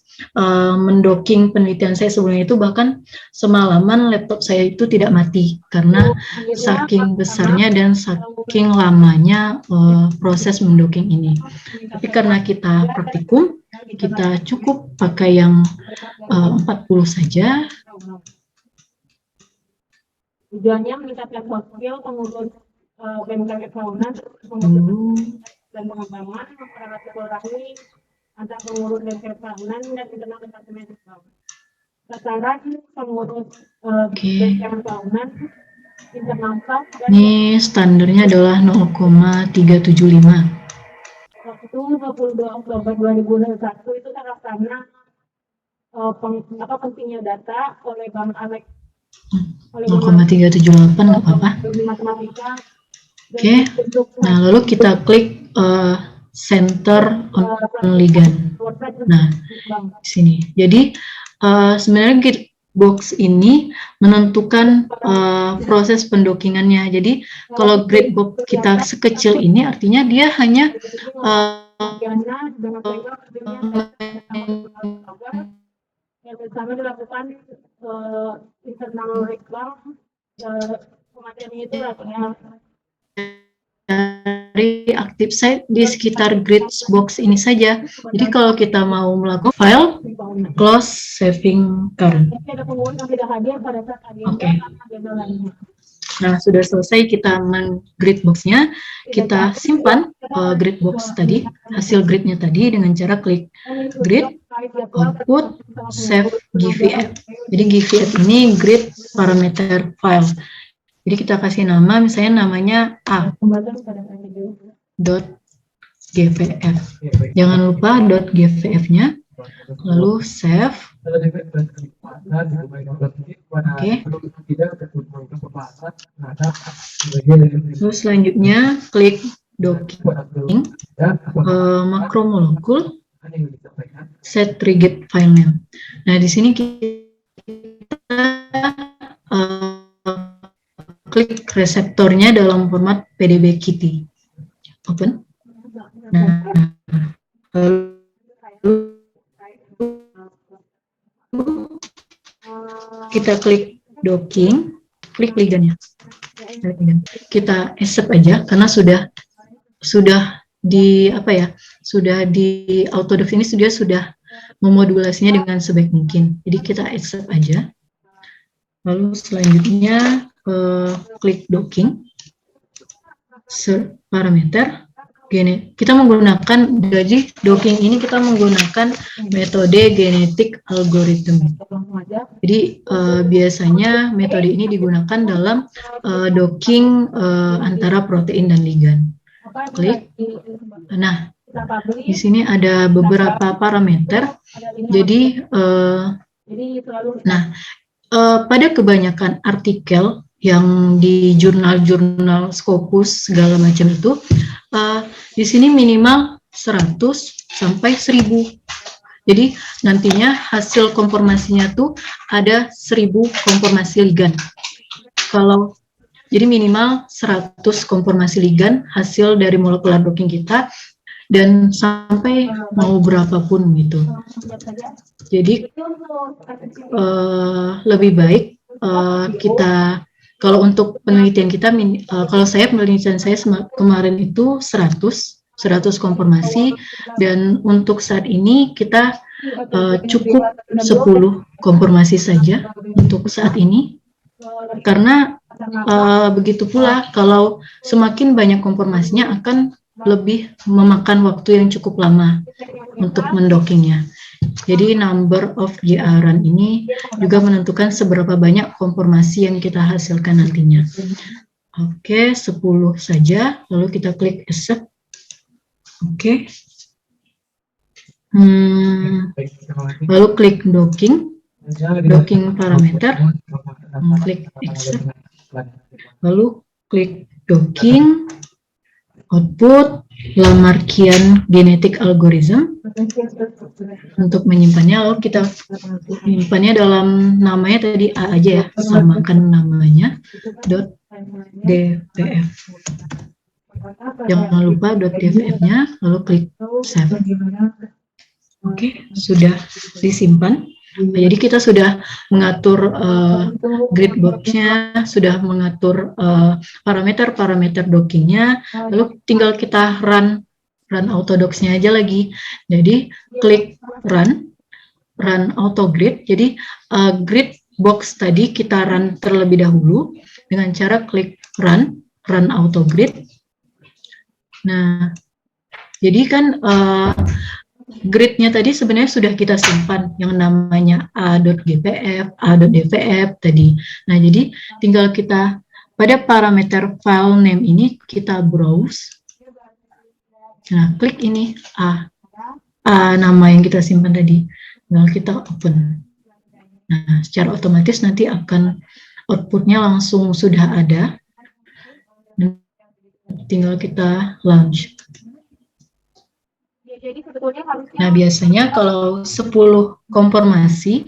mendocking penelitian saya sebelumnya itu bahkan semalaman laptop saya itu tidak mati karena saking besarnya dan saking lamanya proses mendocking ini. Tapi karena kita praktikum, kita cukup pakai yang 40 saja. Tujuannya meningkatkan soft skill pengurus BMKG tahunan, pengurus dan pengembangan, mempererat silaturahmi antar pengurus BMKG tahunan dan internal departemen Islam. Sasaran pengurus BMKG tahunan, internal staff dan Ini standarnya adalah 0,375. waktu 22 Oktober 2021 itu terlaksana pentingnya data oleh Bang Alex. 0,378 nggak apa-apa. Matematika. Oke. Nah, lalu kita klik Center on Ligand. Nah, di sini. Jadi sebenarnya Gridbox ini menentukan proses pendokingannya. Jadi kalau Gridbox kita sekecil ini, artinya dia hanya yang bersama dilakukan internal reklam kematian itu artinya dari active site di sekitar Gridbox ini saja. Jadi kalau kita mau melakukan file, close saving current. ada pengurus yang tidak hadir pada saat agenda Oke. agenda lainnya. Nah, sudah selesai kita men-gridbox-nya, kita simpan gridbox tadi, hasil gridnya tadi dengan cara klik grid, output, save GVF. Jadi GVF ini grid parameter file. Jadi kita kasih nama, misalnya namanya Kembali pada video. a.gvf. Jangan lupa .gvf-nya, lalu save. Oke. Terus selanjutnya klik docking, makromolekul, set rigid file name. Nah, di sini kita klik reseptornya dalam format PDB Kitty. Open. Nah, lalu kita klik docking, klik ligandnya. Kita accept aja karena sudah di apa ya? Sudah di Autodoc ini sudah memodulasinya dengan sebaik mungkin. Jadi kita accept aja. Lalu selanjutnya klik docking, parameter, kita menggunakan, jadi docking ini kita menggunakan metode genetik algorithm. Jadi biasanya metode ini digunakan dalam docking antara protein dan ligand. Klik. Nah, di sini ada beberapa parameter. Jadi, pada kebanyakan artikel yang di jurnal-jurnal Scopus segala macam itu, di sini minimal 100 sampai 1000. Jadi nantinya hasil konformasinya tuh ada 1000 konformasi ligand. Jadi minimal 100 konformasi ligand hasil dari molekular docking kita, dan sampai mau berapapun gitu. Jadi lebih baik kita, kalau untuk penelitian kita, kalau penelitian saya kemarin itu 100 konformasi, dan untuk saat ini kita cukup 10 konformasi saja untuk saat ini, karena begitu pula kalau semakin banyak konformasinya akan lebih memakan waktu yang cukup lama untuk mendockingnya. Jadi number of GA run ini juga menentukan seberapa banyak konformasi yang kita hasilkan nantinya. Oke, 10 saja, lalu kita klik accept. Oke. Lalu klik docking parameter, klik accept, lalu klik docking, output, Lamarckian genetic algorithm. Untuk menyimpannya, lalu kita menyimpannya dalam namanya tadi A aja ya, samakan namanya .dpf. Jangan lupa .dpf-nya, lalu klik save. Oke, sudah disimpan. Nah, jadi kita sudah mengatur gridbox-nya, sudah mengatur parameter-parameter dockingnya, lalu tinggal kita run Autodocs-nya aja lagi. Jadi klik run auto grid. Jadi grid box tadi kita run terlebih dahulu dengan cara klik run auto grid. Nah, jadi kan gridnya tadi sebenarnya sudah kita simpan yang namanya a.gpf, a.dvf tadi. Nah, jadi tinggal kita pada parameter file name ini kita browse. Nah, klik ini A nama yang kita simpan tadi. Tinggal kita open. Nah, secara otomatis nanti akan outputnya langsung sudah ada. Tinggal kita launch. Jadi sebetulnya harusnya Nah, biasanya kalau 10 konfirmasi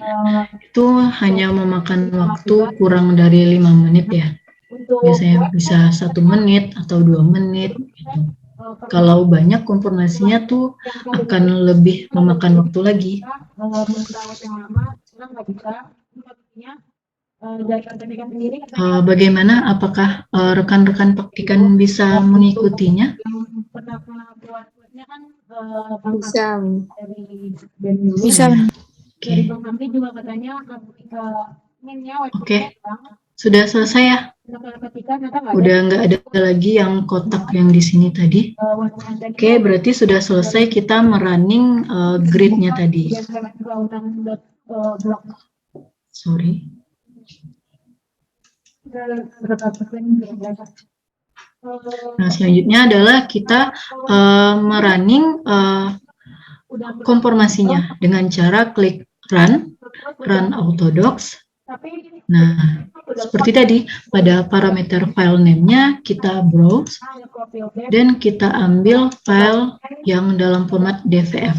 itu hanya memakan waktu kurang dari 5 menit ya. untuk Biasanya bisa 1 menit atau 2 menit gitu. Kalau banyak konfirmasinya tuh akan lebih memakan waktu lagi. membuka web yang lama, sekarang nggak bisa. Maksudnya dari Praktikan sendiri Bagaimana? Apakah rekan-rekan praktikan bisa mengikutinya? yang pernah buat webnya kan Bisa. dari BEM dulu. Bisa. Dari Oke. Bang Hamdi juga katanya minnya Oke. Sudah selesai ya? ketika ternyata nggak ada Udah nggak ada lagi yang kotak yang di sini tadi. Oke, berarti sudah selesai kita merunning grid-nya tadi. blog Sorry. Nah, selanjutnya adalah kita merunning konfirmasinya dengan cara klik run autodocs. Nah, seperti tadi, pada parameter file name-nya kita browse dan kita ambil file yang dalam format DVF,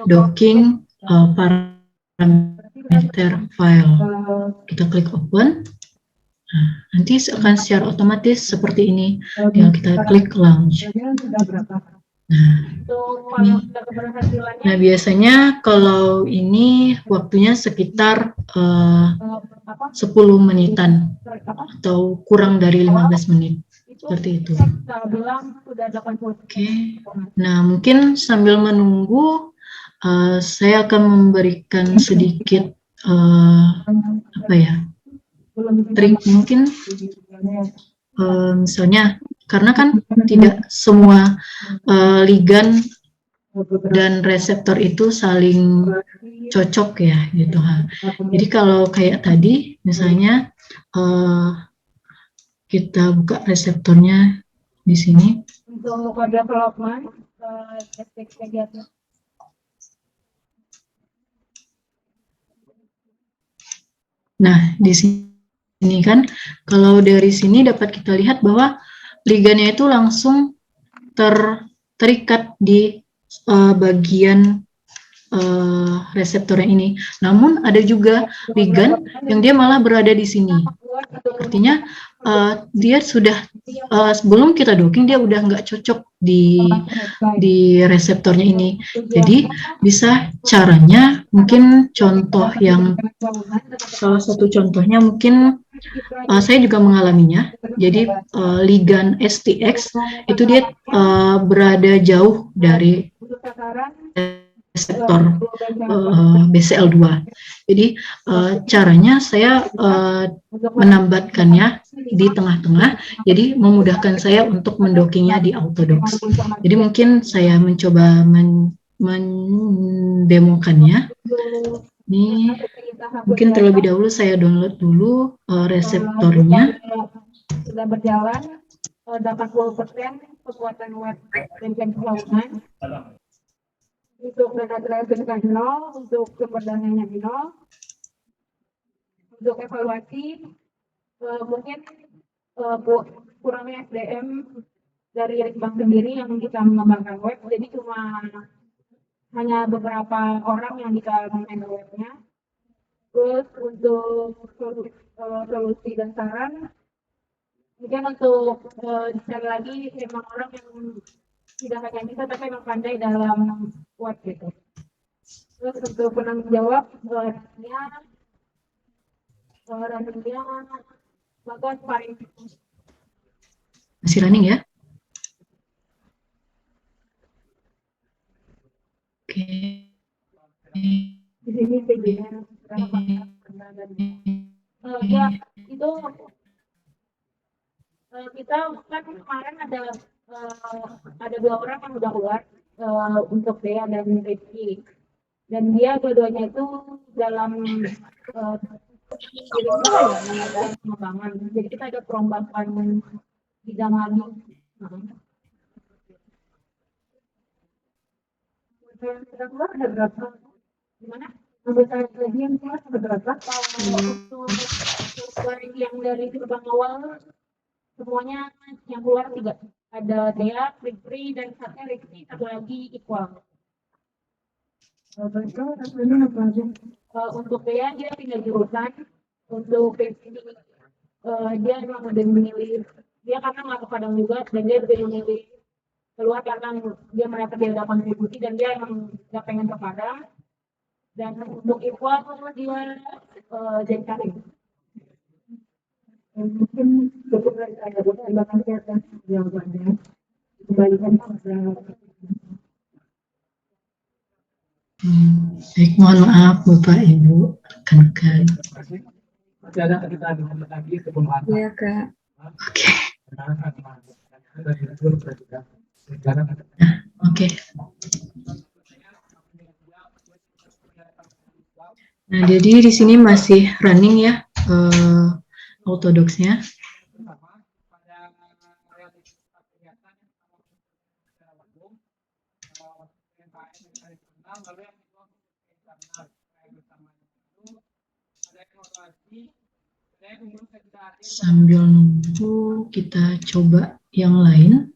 docking parameter file. Kita klik open. Nah, nanti akan secara otomatis seperti ini. Tinggal kita klik launch. Nah, biasanya kalau ini waktunya sekitar 10 menitan atau kurang dari 15 menit. Seperti itu. Oke. Nah, mungkin sambil menunggu saya akan memberikan sedikit trik mungkin misalnya karena kan tidak semua ligand dan reseptor itu saling cocok ya gitu. Jadi kalau kayak tadi misalnya kita buka reseptornya di sini. Untuk development Nah, di sini kan kalau dari sini dapat kita lihat bahwa ligannya itu langsung terikat di bagian reseptornya ini. Namun ada juga ligan yang dia malah berada di sini. Artinya dia sudah sebelum kita docking dia udah nggak cocok di reseptornya ini. Jadi bisa caranya mungkin contoh yang salah satu contohnya mungkin saya juga mengalaminya. Jadi ligan STX itu dia berada jauh dari reseptor BCL2. Jadi caranya saya menambatkannya di tengah-tengah, jadi memudahkan saya untuk mendockingnya di Autodocs. Jadi mungkin saya mencoba mendemokannya. Ini mungkin terlebih dahulu saya download dulu reseptornya. Sudah berjalan 80% kekuatan web dan kelautan. Untuk data terakhir 0, untuk sumber dananya 0. Untuk evaluasi, mungkin kurangnya SDM dari bank sendiri yang bisa mengembangkan web, jadi cuma hanya beberapa orang yang bisa menghandle webnya. Terus untuk solusi dan saran, mungkin untuk sekali lagi memang orang yang tidak hanya bisa tapi memang pandai dalam web gitu. Terus untuk penanggung jawab runningnya maka paling masih running ya? Oke. di sini PJN Ya, itu kita kan kemarin ada 2 orang yang udah keluar untuk Dea dan Rizky. Dan dia dua-duanya itu dalam jadi apa ya namanya pengembangan. Jadi kita ada perombakan bidang lagi. Kita keluar ada berapa? Gimana? Anggota lagi yang keluar ada berapa? Untuk yang dari gerbang awal semuanya yang keluar 3. Ada Dea, Fitri, dan satunya Rizky, satu lagi Iqbal. Untuk Dea dia pindah jurusan. Untuk Fitri dia memang udah memilih dia karena nggak ke Padang juga dan dia udah memilih keluar karena dia merasa dia ada kontribusi dan dia emang nggak pengen ke Padang. Dan untuk Iqbal dia jadi karir. Mungkin cukup dari saya terima kasih atas jawabannya. Kembalikan pada Baik, mohon maaf Bapak Ibu rekan-rekan. masih ada kita dengar lagi sebelum Iya, Kak. Oke. sekarang Oke. Nah, jadi di sini masih running ya autodocsnya. Sambil nunggu kita coba yang lain.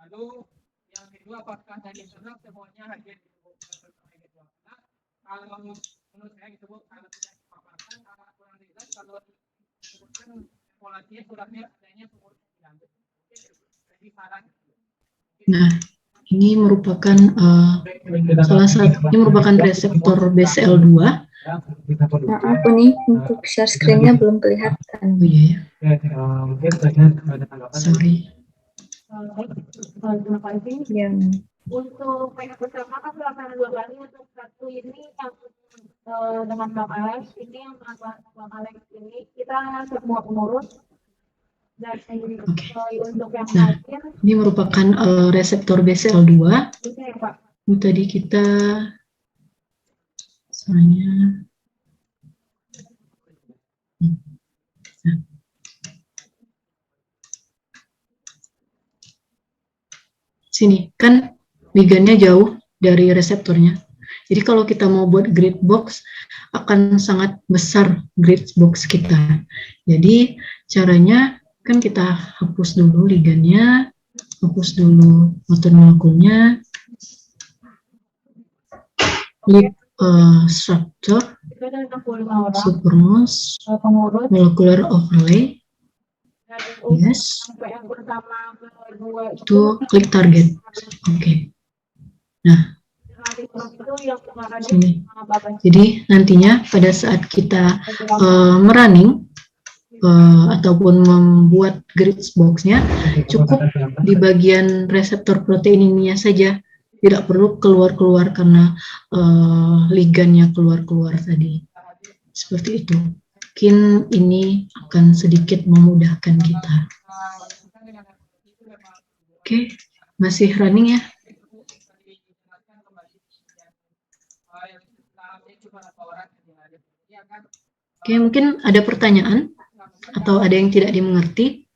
Lalu yang kedua apakah dari internal semuanya hadir di kalau menurut saya disebut kalau tidak dipaparkan kurang jelas kalau disebutkan evaluasinya suratnya adanya sumur jadi saran. Nah, ini merupakan salah satu ini merupakan reseptor BCL2. Maaf nih, untuk share screen-nya belum kelihatan. Oh iya ya. Mungkin saya ada tanggapan. Sorry. terima kasih. Yang Untuk PK bersama kan pelaksanaan 2 kali untuk satu ini yang dengan Bang Alex ini yang Bang Alex ini kita semua pengurus dan untuk yang Nah, hadir ini merupakan reseptor BCL2. itu ya Pak. Ini tadi kita soalnya sini kan ligannya jauh dari reseptornya. Jadi kalau kita mau buat grid box akan sangat besar grid box kita. Jadi caranya kan kita hapus dulu ligannya, hapus dulu motor molekulnya, lip structure, Kita ada 65 orang supermos, pengurus molecular overlay, dan untuk yes, sampai yang pertama kedua itu klik target. Oke. Nah, nanti itu yang kemarin sini. sama Bapak Jadi nantinya pada saat kita merunning ataupun membuat grid box-nya cukup di bagian reseptor protein ininya saja, tidak perlu keluar-keluar karena ligannya keluar-keluar tadi. Seperti itu. Mungkin ini akan sedikit memudahkan kita. Oke, masih running ya? Oke, mungkin ada pertanyaan atau ada yang tidak dimengerti.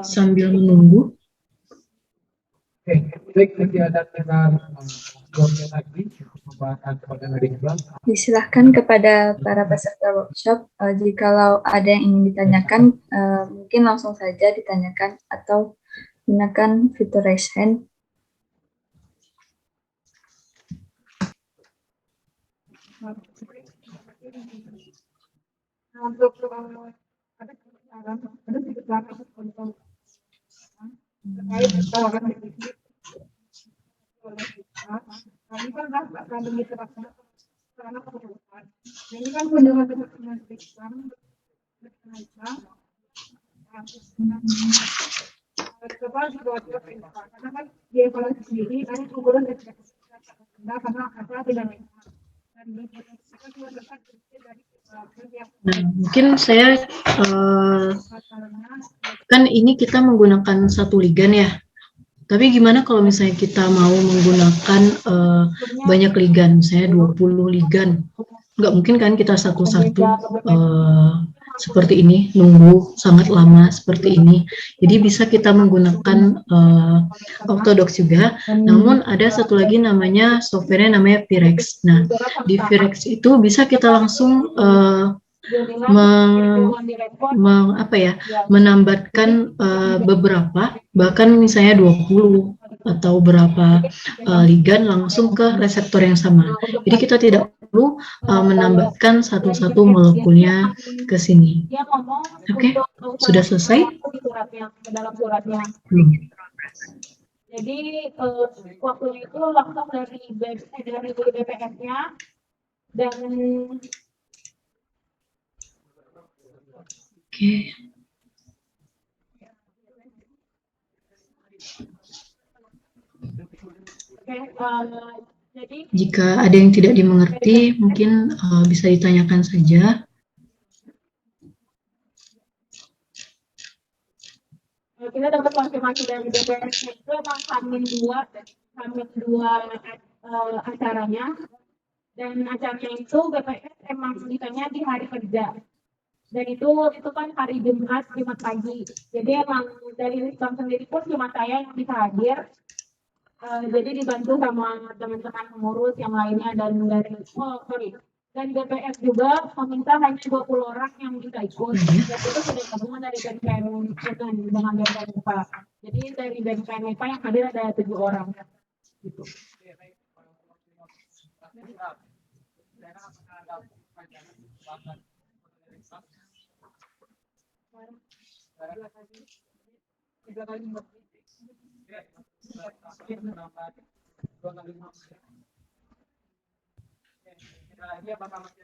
Sambil menunggu. Baik, nanti ada kita lagi pembahasan pada hari ini. disilahkan kepada para peserta workshop, jikalau ada yang ingin ditanyakan, mungkin langsung saja ditanyakan atau gunakan fitur raise hand. untuk ada Ini kan random literatur karena kebutuhan. Ini kan kunjungan Islam, karena kan di evaluasi sendiri ada ukuran karena apa tidak Nah, mungkin saya kan ini kita menggunakan satu ligan ya. Tapi gimana kalau misalnya kita mau menggunakan banyak ligan, misalnya 20 ligan. Nggak mungkin kan kita satu-satu seperti ini, nunggu sangat lama seperti ini. Jadi bisa kita menggunakan Autodox juga, namun ada satu lagi namanya softwarenya namanya Virex. Nah, di Virex itu bisa kita langsung menambahkan beberapa, bahkan misalnya 20 atau berapa ligan langsung ke reseptor yang sama. Jadi kita tidak perlu menambahkan satu-satu molekulnya ke sini. Oke, sudah selesai? Dalam suratnya. Jadi waktu itu langsung dari BPS-nya dan oke. jadi Jika ada yang tidak dimengerti, mungkin bisa ditanyakan saja. kita dapat konfirmasi dari BPS itu memang Hamin dua acaranya, dan acaranya itu BPS emang ditanya di hari kerja, dan itu kan hari Jumat pagi. Jadi emang dari Lisbon sendiri pun cuma saya yang bisa hadir. Jadi dibantu sama teman-teman pengurus yang lainnya dan dan BPS juga meminta hanya 20 orang yang bisa ikut. Dan itu sudah gabungan dari BPN dengan BPN IPA. Jadi dari BPN IPA yang hadir ada 7 orang. Gitu.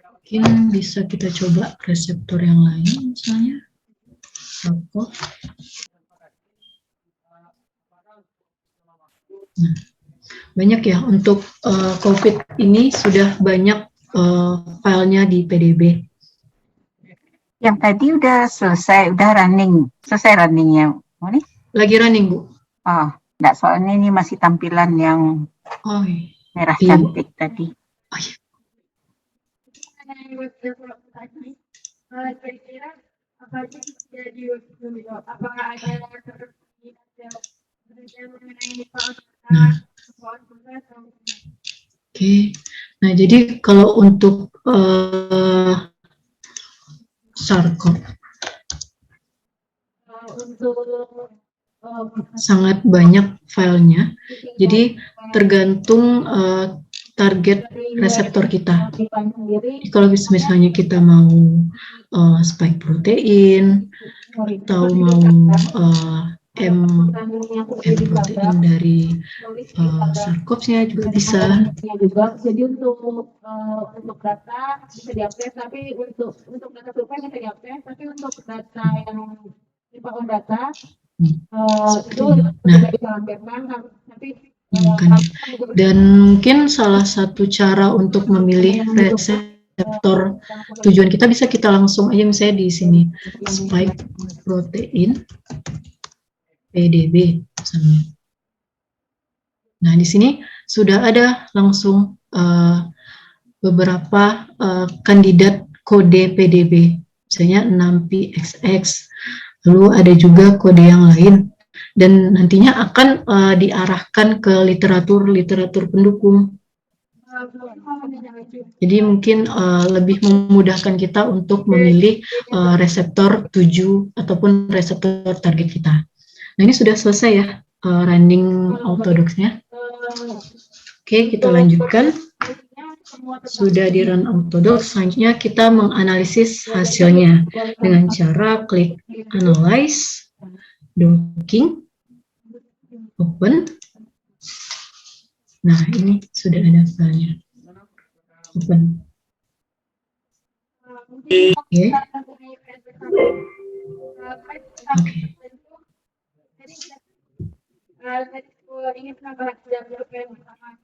Mungkin bisa kita coba reseptor yang lain misalnya. Apa? Nah, banyak ya untuk COVID ini sudah banyak filenya di PDB. Yang tadi udah selesai, udah selesai runningnya. Ini? Lagi running, Bu. Oh, enggak, soalnya ini masih tampilan yang merah cantik tadi. Oh, iya. Kira-kira apa jadi apakah ada Oke. Nah, jadi kalau untuk sarkom sangat banyak filenya. Jadi tergantung target reseptor kita. Jadi kalau misalnya kita mau spike protein atau mau M protein dari sarkopsnya juga bisa. Jadi untuk data bisa diakses, tapi untuk data survei bisa diakses, tapi untuk data yang on data itu bisa dilampirkan, tapi dan mungkin salah satu cara untuk memilih reseptor tujuan kita bisa kita langsung aja misalnya di sini spike protein PDB misalnya. Nah, di sini sudah ada langsung beberapa kandidat kode PDB, misalnya 6PXX, lalu ada juga kode yang lain. Dan nantinya akan diarahkan ke literatur pendukung. Jadi mungkin lebih memudahkan kita untuk memilih reseptor tuju ataupun reseptor target kita. Nah, ini sudah selesai ya running Autodox-nya. Oke, kita lanjutkan. Sudah di run Autodox, selanjutnya kita menganalisis hasilnya dengan cara klik Analyze, Docking, Open. Nah, ini sudah ada filenya. Open. Oke. Oke.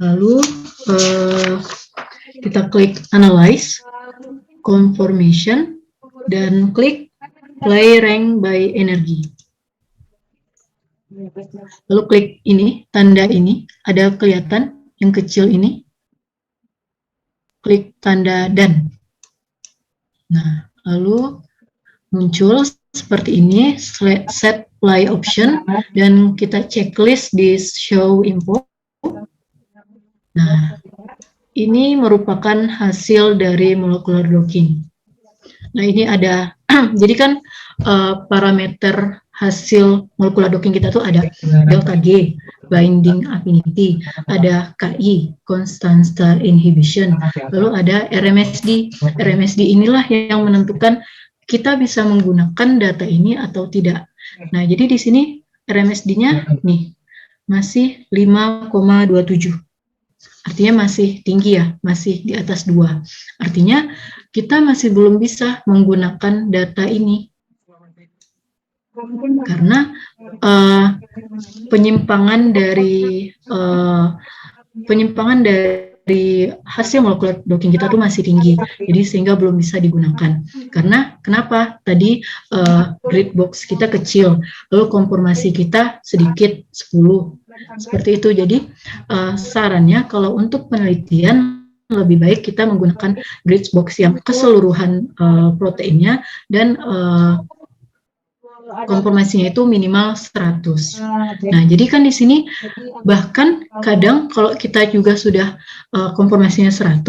Lalu kita klik Analyze, Conformation, dan klik Play Rank by Energy. Lalu klik ini, tanda ini, ada kelihatan yang kecil ini. Klik tanda dan. Nah, lalu muncul seperti ini, set play option, dan kita checklist di show info. Nah, ini merupakan hasil dari molecular docking. Nah, ini ada, jadi kan parameter hasil molecular docking kita tuh ada delta G, binding affinity, ada KI, constant star inhibition, lalu ada RMSD. RMSD inilah yang menentukan kita bisa menggunakan data ini atau tidak. Nah, jadi di sini RMSD-nya nih masih 5,27. Artinya masih tinggi ya, masih di atas 2. Artinya kita masih belum bisa menggunakan data ini. Karena penyimpangan dari hasil molecular docking kita tuh masih tinggi, jadi sehingga belum bisa digunakan. Karena kenapa? Tadi grid box kita kecil, lalu konformasi kita sedikit 10, seperti itu. Jadi sarannya kalau untuk penelitian lebih baik kita menggunakan grid box yang keseluruhan proteinnya dan konformasinya itu minimal 100. Nah, jadi kan di sini bahkan kadang kalau kita juga sudah konformasinya 100,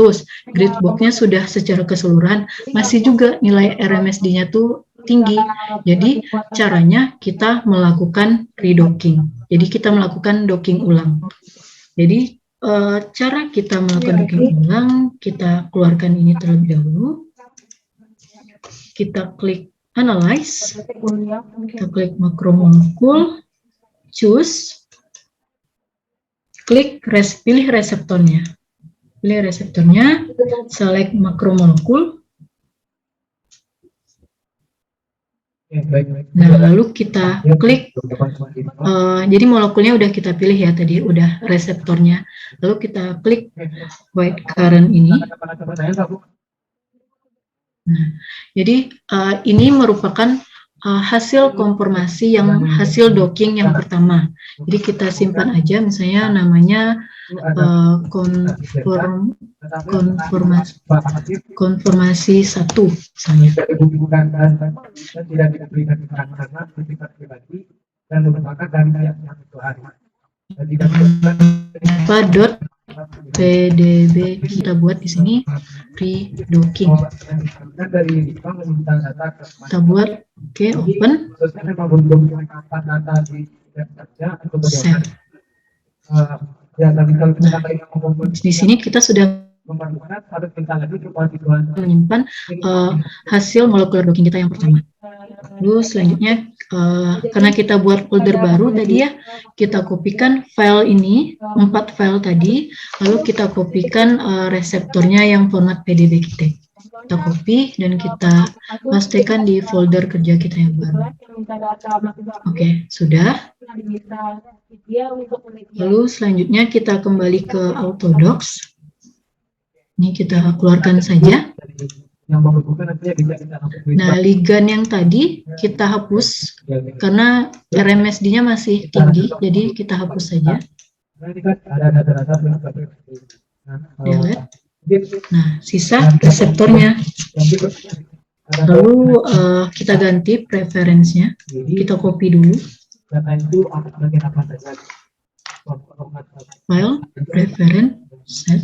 grid box-nya sudah secara keseluruhan, masih juga nilai RMSD-nya tuh tinggi. Jadi caranya kita melakukan redocking. Jadi kita melakukan docking ulang. Jadi cara kita melakukan docking ulang, kita keluarkan ini terlebih dahulu. Kita klik Analyze, kita klik makromolekul, choose, klik pilih reseptornya. Pilih reseptornya, select makromolekul. Nah, lalu kita klik, jadi molekulnya udah kita pilih ya tadi, udah reseptornya. Lalu kita klik white current ini. Nah, jadi ini merupakan hasil konformasi yang hasil docking yang pertama. Jadi kita simpan aja, misalnya namanya konformasi 1 misalnya. PDB kita buat di sini redocking. Kita buat, oke, open, save. Nah, di sini kita sudah menyimpan hasil molecular docking kita yang pertama. Lalu selanjutnya karena kita buat folder baru tadi ya, kita kopikan file ini, 4 file tadi, lalu kita kopikan reseptornya yang format PDB kita. Kita copy dan kita pastikan di folder kerja kita yang baru. Oke, sudah. Lalu selanjutnya kita kembali ke Autodocs. Ini kita keluarkan saja. Nah, ligan yang tadi kita hapus karena RMSD-nya masih tinggi, jadi kita hapus saja. Delete. Nah, sisa reseptornya. Lalu kita ganti preference-nya. Kita copy dulu. File, preference, set.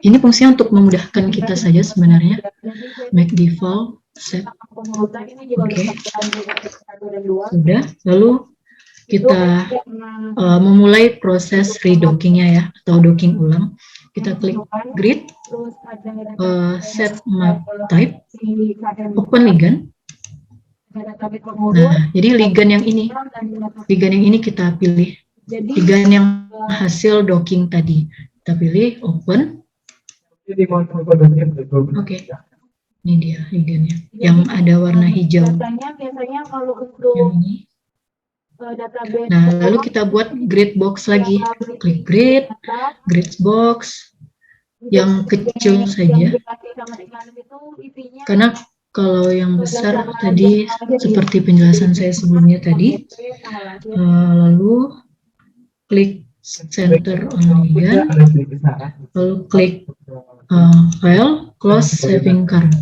Ini fungsinya untuk memudahkan kita saja sebenarnya. Make default, set. Oke. Sudah. Lalu kita memulai proses redocking-nya ya, atau docking ulang. Kita klik grid, set map type, open ligand. Nah, jadi ligand yang ini kita pilih. ligan yang hasil docking tadi. Kita pilih open. Oke. Ini dia ligannya yang ada warna hijau. Biasanya kalau untuk Yang ini. database. Nah, lalu kita buat grid box lagi. Klik grid box yang kecil saja. Karena kalau yang besar tadi seperti penjelasan saya sebelumnya tadi. Lalu klik center on ligan. Lalu klik file, close saving current.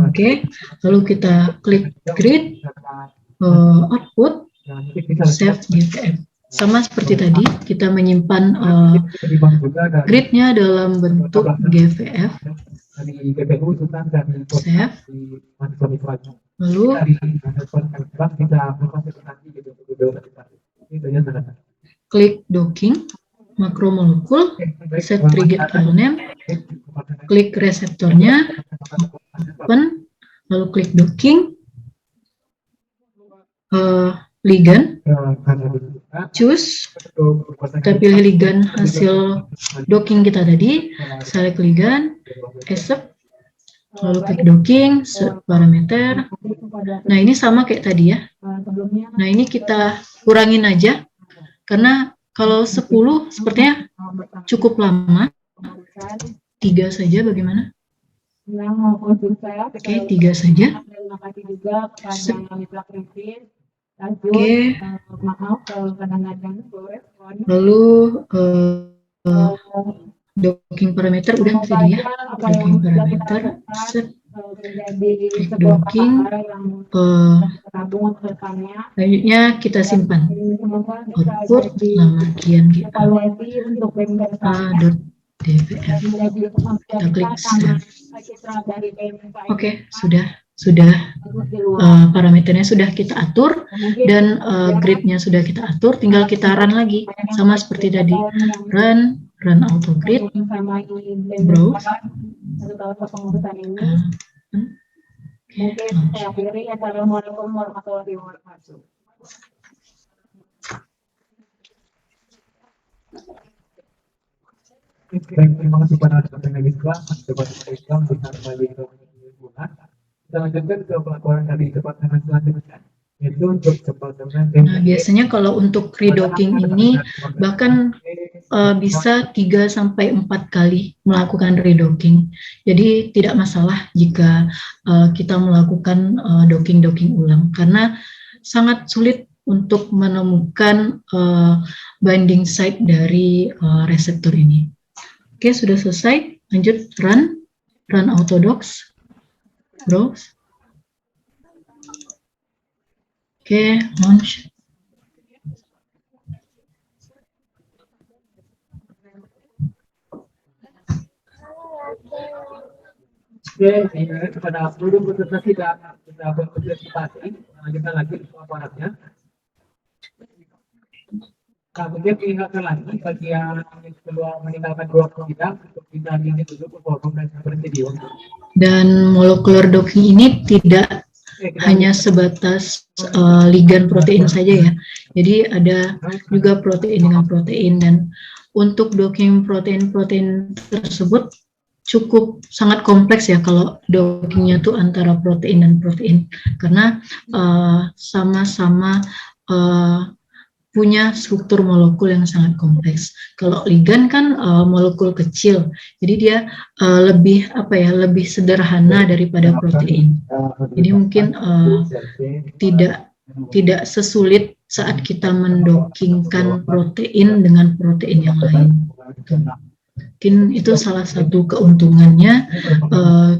Oke, lalu kita klik grid, output, save GVF. Sama seperti tadi, kita menyimpan gridnya dalam bentuk GVF. Save. Lalu klik docking, makromolekul, set trigger file name, klik reseptornya, open, lalu klik docking, ligan, choose, kita pilih ligan hasil docking kita tadi, select ligan, accept, lalu klik docking, set parameter. Nah ini sama kayak tadi ya. Nah ini kita kurangin aja, karena kalau 10 sepertinya cukup lama. 3 saja bagaimana? Oke, 3 saja. Oke. Lalu docking parameter udah tadi ya. Docking parameter set. Klik docking. Selanjutnya kita simpan output nama kian kita a.dvf. Kita klik save. Oke, sudah parameternya sudah kita atur dan gridnya sudah kita atur, tinggal kita run lagi sama seperti tadi, run auto grid, browse. Assalamualaikum warahmatullahi wabarakatuh. Terima kasih pada rekan Islam, Islam kita kembali ke bulan. Kita lanjutkan ke pelaporan dari departemen selanjutnya, yaitu untuk departemen. Nah, biasanya kalau untuk redocking ini bahkan bisa 3 sampai 4 kali melakukan redocking. Jadi tidak masalah jika kita melakukan docking ulang, karena sangat sulit untuk menemukan binding site dari reseptor ini. Oke, sudah selesai. Lanjut run autodocs, browse. Oke, launch. Oke, kepada seluruh peserta kita berpartisipasi, lanjutkan lagi aparatnya. Kemudian diingatkan lagi bagi yang keluar meninggalkan ruang kita untuk kita ini duduk berforum dan berhenti di waktu. Dan molekular docking ini tidak hanya sebatas ligan protein saja ya. Jadi ada juga protein dengan protein, dan untuk docking protein tersebut cukup sangat kompleks ya kalau dockingnya tuh antara protein dan protein, karena sama-sama punya struktur molekul yang sangat kompleks. Kalau ligan kan molekul kecil, jadi dia lebih sederhana daripada protein. Jadi mungkin tidak sesulit saat kita mendockingkan protein dengan protein yang lain. Mungkin itu salah satu keuntungannya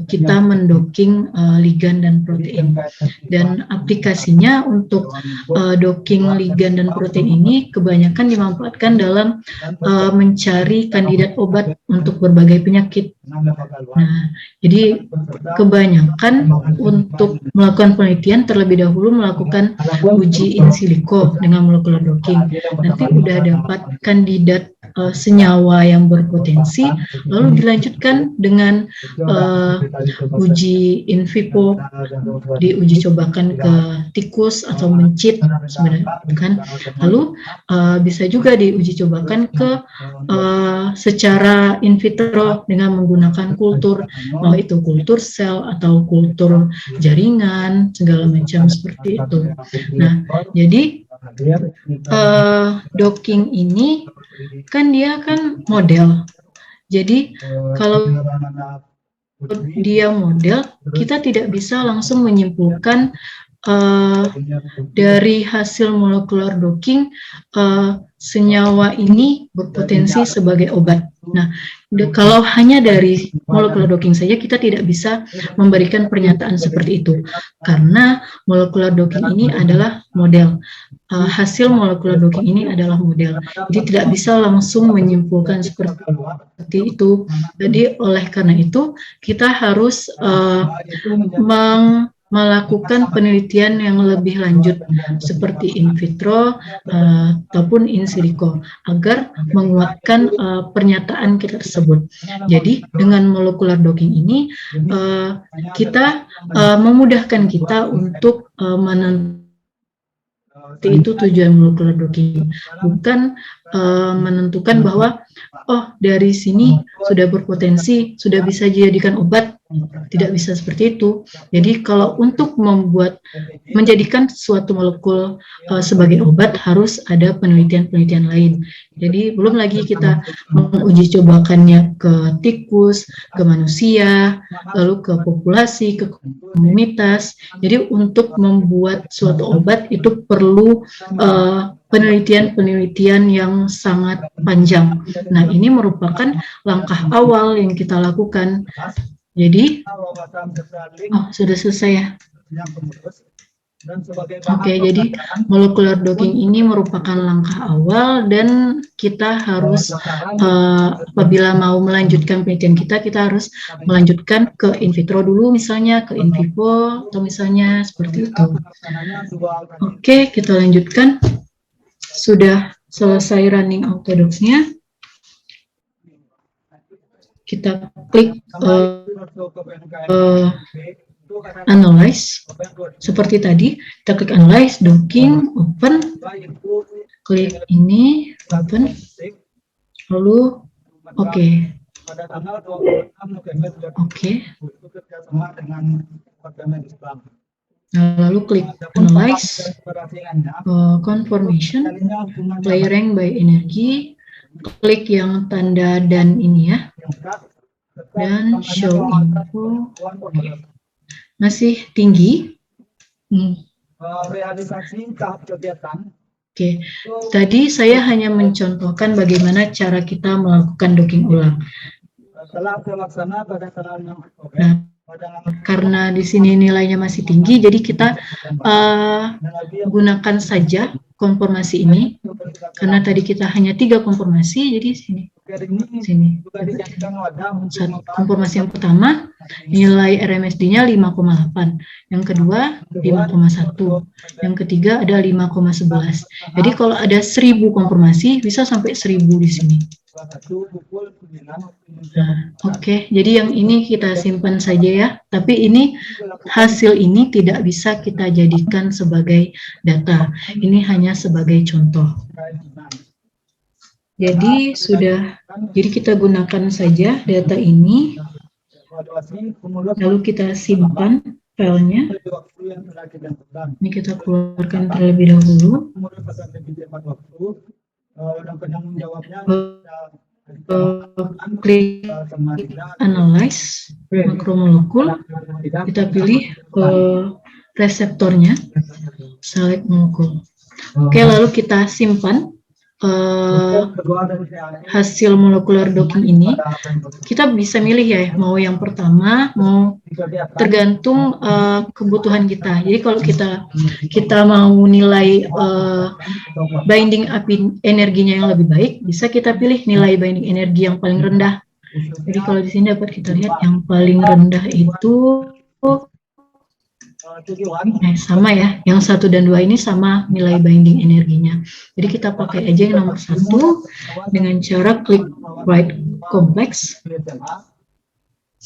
kita mendocking ligan dan protein. Dan aplikasinya untuk docking ligan dan protein ini kebanyakan dimanfaatkan dalam mencari kandidat obat untuk berbagai penyakit. Nah, jadi kebanyakan untuk melakukan penelitian terlebih dahulu melakukan uji in silico dengan molekular docking. Nanti udah dapat kandidat senyawa yang berpotensi, lalu dilanjutkan dengan uji in vivo, diuji cobakan ke tikus atau mencit sebenarnya kan, lalu bisa juga diuji cobakan ke secara in vitro dengan menggunakan kultur, mau itu kultur sel atau kultur jaringan segala macam seperti itu. Nah, jadi docking ini kan dia kan model. Jadi kalau dia model, kita tidak bisa langsung menyimpulkan dari hasil molekular docking senyawa ini berpotensi sebagai obat. Nah, kalau hanya dari molekular docking saja kita tidak bisa memberikan pernyataan seperti itu, karena molekular docking ini adalah model. Hasil molekular docking ini adalah model, jadi tidak bisa langsung menyimpulkan seperti itu. Jadi oleh karena itu kita harus melakukan penelitian yang lebih lanjut seperti in vitro ataupun in silico agar menguatkan pernyataan kita tersebut. Jadi dengan molekular docking ini kita memudahkan kita untuk menentukan itu tujuan molekular docking, bukan menentukan bahwa oh dari sini sudah berpotensi, sudah bisa dijadikan obat. Tidak bisa seperti itu. Jadi kalau untuk menjadikan suatu molekul sebagai obat harus ada penelitian-penelitian lain. Jadi belum lagi kita menguji cobakannya ke tikus, ke manusia, lalu ke populasi, ke komunitas. Jadi untuk membuat suatu obat itu perlu penelitian-penelitian yang sangat panjang. Nah, ini merupakan langkah awal yang kita lakukan. Jadi, sudah selesai ya. Oke, jadi molekular docking ini merupakan langkah awal dan kita harus apabila mau melanjutkan penelitian kita harus melanjutkan ke in vitro dulu, misalnya ke in vivo atau misalnya seperti itu. Oke, kita lanjutkan. Sudah selesai running autodocs-nya. Kita klik analyze seperti tadi, kita klik analyze, docking, open, klik ini, open, lalu oke. Nah, lalu klik analyze, conformation, play rank by energy, klik yang tanda dan ini ya, dan show info. Masih tinggi. Oke, tadi saya hanya mencontohkan bagaimana cara kita melakukan docking ulang. Nah, karena di sini nilainya masih tinggi, jadi kita gunakan saja konformasi ini. Karena tadi kita hanya 3 konformasi, jadi sini. Konformasi yang pertama, nilai RMSD-nya 5,8. Yang kedua, 5,1. Yang ketiga ada 5,11. Jadi kalau ada 1000 konformasi, bisa sampai 1000 di sini. Nah, oke, jadi yang ini kita simpan saja ya. Tapi ini hasil ini tidak bisa kita jadikan sebagai data. Ini hanya sebagai contoh. Jadi jadi kita gunakan saja data ini, lalu kita simpan filenya. Ini kita keluarkan terlebih dahulu. Klik analyze makromolekul, kita pilih reseptornya, select molekul. Oke, lalu kita simpan hasil molekular docking ini. Kita bisa milih ya, mau yang pertama, mau tergantung kebutuhan kita. Jadi kalau kita mau nilai binding api energinya yang lebih baik, bisa kita pilih nilai binding energi yang paling rendah. Jadi kalau di sini dapat kita lihat yang paling rendah itu tujuan sama ya, yang 1 dan 2 ini sama nilai binding energinya. Jadi kita pakai aja yang nomor 1 dengan cara klik write complex.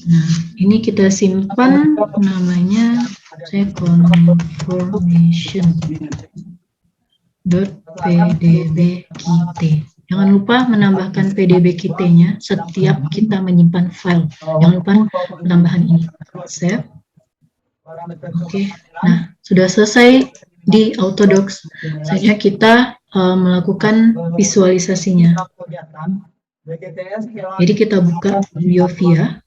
Nah, ini kita simpan namanya saya confirmation.pdbkit. Jangan lupa menambahkan pdbkit-nya setiap kita menyimpan file. Jangan lupa penambahan ini. Save. Oke, nah sudah selesai di Autodocs. Saatnya kita melakukan visualisasinya. Jadi kita buka BioVia.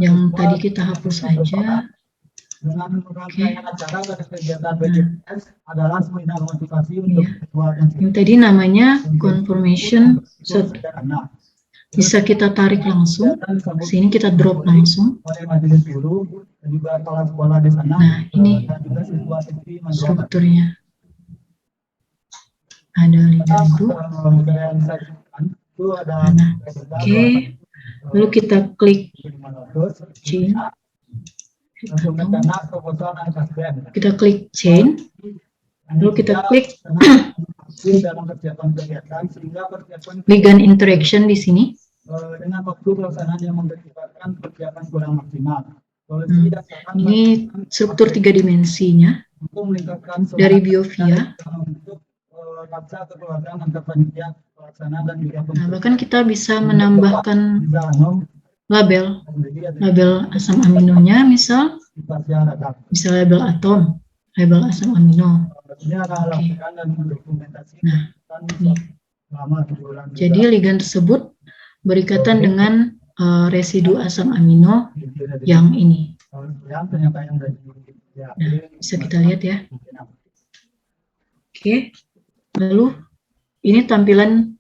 Yang tadi kita hapus aja. Oke. Yang tadi namanya confirmation. Bisa kita tarik langsung. Sini kita drop langsung. Nah, ini strukturnya. Ada lidah group. Nah, oke. Lalu kita klik chain. Kita klik chain. Lalu kita klik ligand interaction di sini. Dengan waktu pelaksanaan yang mengakibatkan persiapan kurang maksimal. Ini struktur 3 dimensinya dari BioVia. Nah, bahkan kita bisa menambahkan label asam aminonya, misal label atom, label asam amino. Oke. Nah, ini. Jadi ligand tersebut berikatan dengan residu asam amino yang ini. Nah, bisa kita lihat ya. Oke. Lalu ini tampilan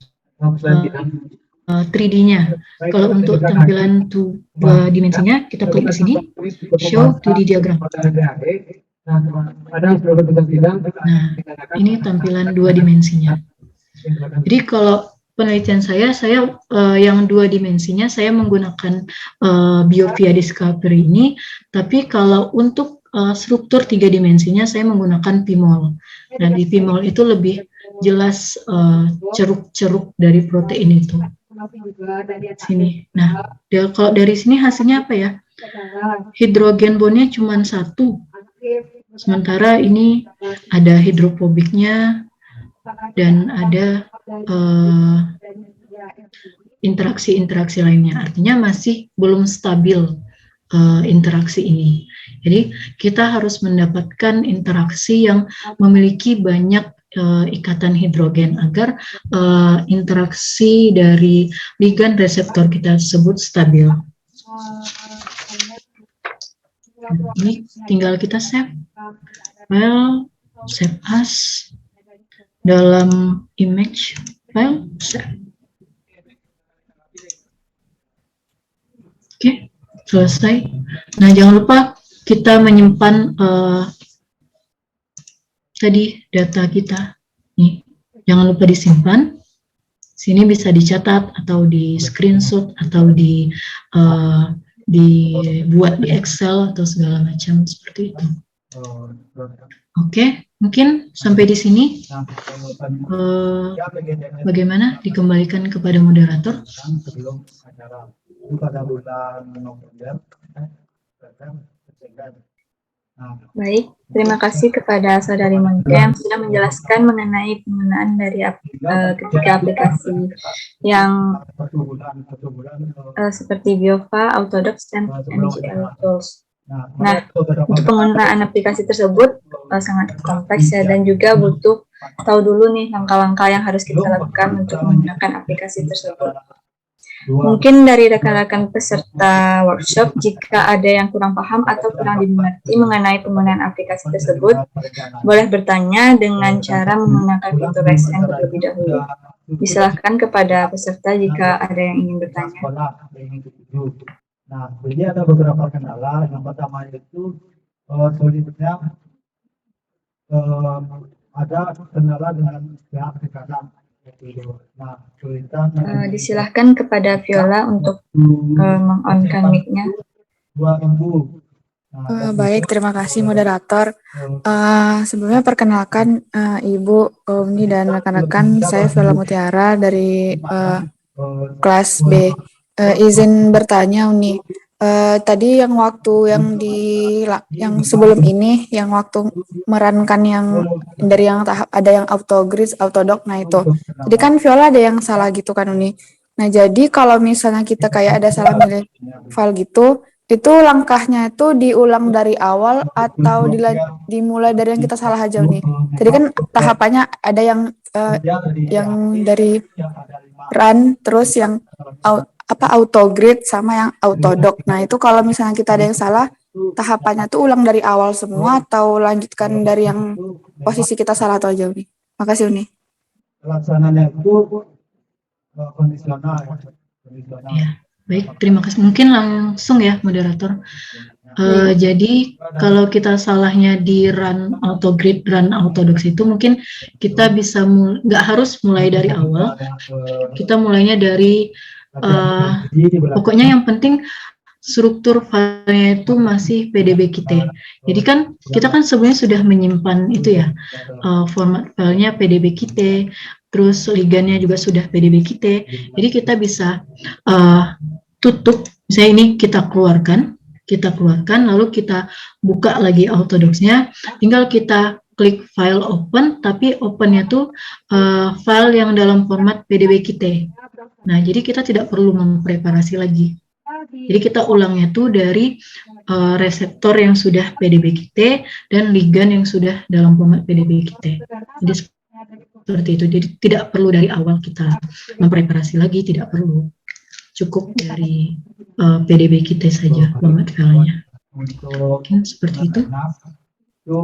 3D-nya. Kalau untuk tampilan 2 dimensinya, kita klik di sini, show 2D diagram. Nah, ini tampilan 2 dimensinya. Jadi kalau penelitian saya yang 2 dimensinya saya menggunakan BioVia Discovery ini, tapi kalau untuk struktur 3 dimensinya saya menggunakan PIMOL. Dan di PIMOL itu lebih jelas ceruk-ceruk dari protein itu. Sini. Nah, kalau dari sini hasilnya apa ya? Hidrogen bondnya cuma 1. Sementara ini ada hidrofobiknya dan ada interaksi-interaksi lainnya. Artinya masih belum stabil interaksi ini. Jadi kita harus mendapatkan interaksi yang memiliki banyak ikatan hidrogen agar interaksi dari ligand reseptor kita tersebut stabil. Ini tinggal kita save file, save as dalam image file, save. Oke, selesai. Nah, jangan lupa kita menyimpan tadi data kita. Nih, jangan lupa disimpan. Sini bisa dicatat atau di screenshot atau dibuat di Excel atau segala macam seperti itu. Oke, mungkin sampai di sini. Bagaimana dikembalikan kepada moderator? Baik, terima kasih kepada Saudari Monica yang sudah menjelaskan mengenai penggunaan dari ketiga aplikasi yang seperti BioVia, Autodocs, dan MGL Tools. Nah, untuk penggunaan aplikasi tersebut sangat kompleks ya, dan juga butuh tahu dulu nih langkah-langkah yang harus kita lakukan untuk menggunakan aplikasi tersebut. Mungkin dari rekan-rekan peserta workshop, jika ada yang kurang paham atau kurang dimengerti mengenai penggunaan aplikasi tersebut, boleh bertanya dengan cara menggunakan fitur raise hand terlebih dahulu. Disilahkan kepada peserta jika ada yang ingin bertanya. Nah, jadi ada beberapa kendala. Yang pertama itu sulitnya ada kendala dengan pihak tekanan. Nah, disilahkan kepada Viola untuk meng-on-kan mic-nya. 2000 Baik, terima kasih moderator. Sebelumnya perkenalkan Ibu, Uni, dan rekan-rekan, saya Vela Mutiara dari kelas B. Izin bertanya Uni, tadi yang waktu yang sebelum ini, yang waktu merankan yang dari yang tahap ada yang autogrid, autodoc, nah itu. Jadi kan Viola ada yang salah gitu kan Uni. Nah jadi kalau misalnya kita kayak ada salah milih file gitu, itu langkahnya itu diulang dari awal atau dimulai dari yang kita salah aja nih. Jadi kan tahapannya ada yang dari run, terus yang auto grid sama yang autodoc. Nah itu kalau misalnya kita ada yang salah, tahapannya tuh ulang dari awal semua atau lanjutkan dari yang posisi kita salah atau jauh nih. Makasih Uni. Pelaksananya itu kondisional. Ya, baik, terima kasih. Mungkin langsung ya, moderator. Jadi kalau kita salahnya di run autogrid, run autodocs itu mungkin kita bisa nggak harus mulai dari awal. Kita mulainya dari pokoknya yang penting struktur filenya itu masih PDB-Kit. Jadi kan kita kan sebelumnya sudah menyimpan itu ya, format filenya PDB-Kit, terus ligannya juga sudah PDB-Kit. Jadi kita bisa tutup, misalnya ini kita keluarkan, lalu kita buka lagi autodocs-nya, tinggal kita klik file open, tapi open-nya tuh file yang dalam format PDB-Kit. Nah, jadi kita tidak perlu mempreparasi lagi. Jadi kita ulangnya tuh dari reseptor yang sudah PDB-Kit dan ligan yang sudah dalam format PDB-Kit. Jadi seperti itu. Jadi tidak perlu dari awal kita mempreparasi lagi, tidak perlu. Cukup dari PDB-Kit saja format filenya. Mungkin seperti itu.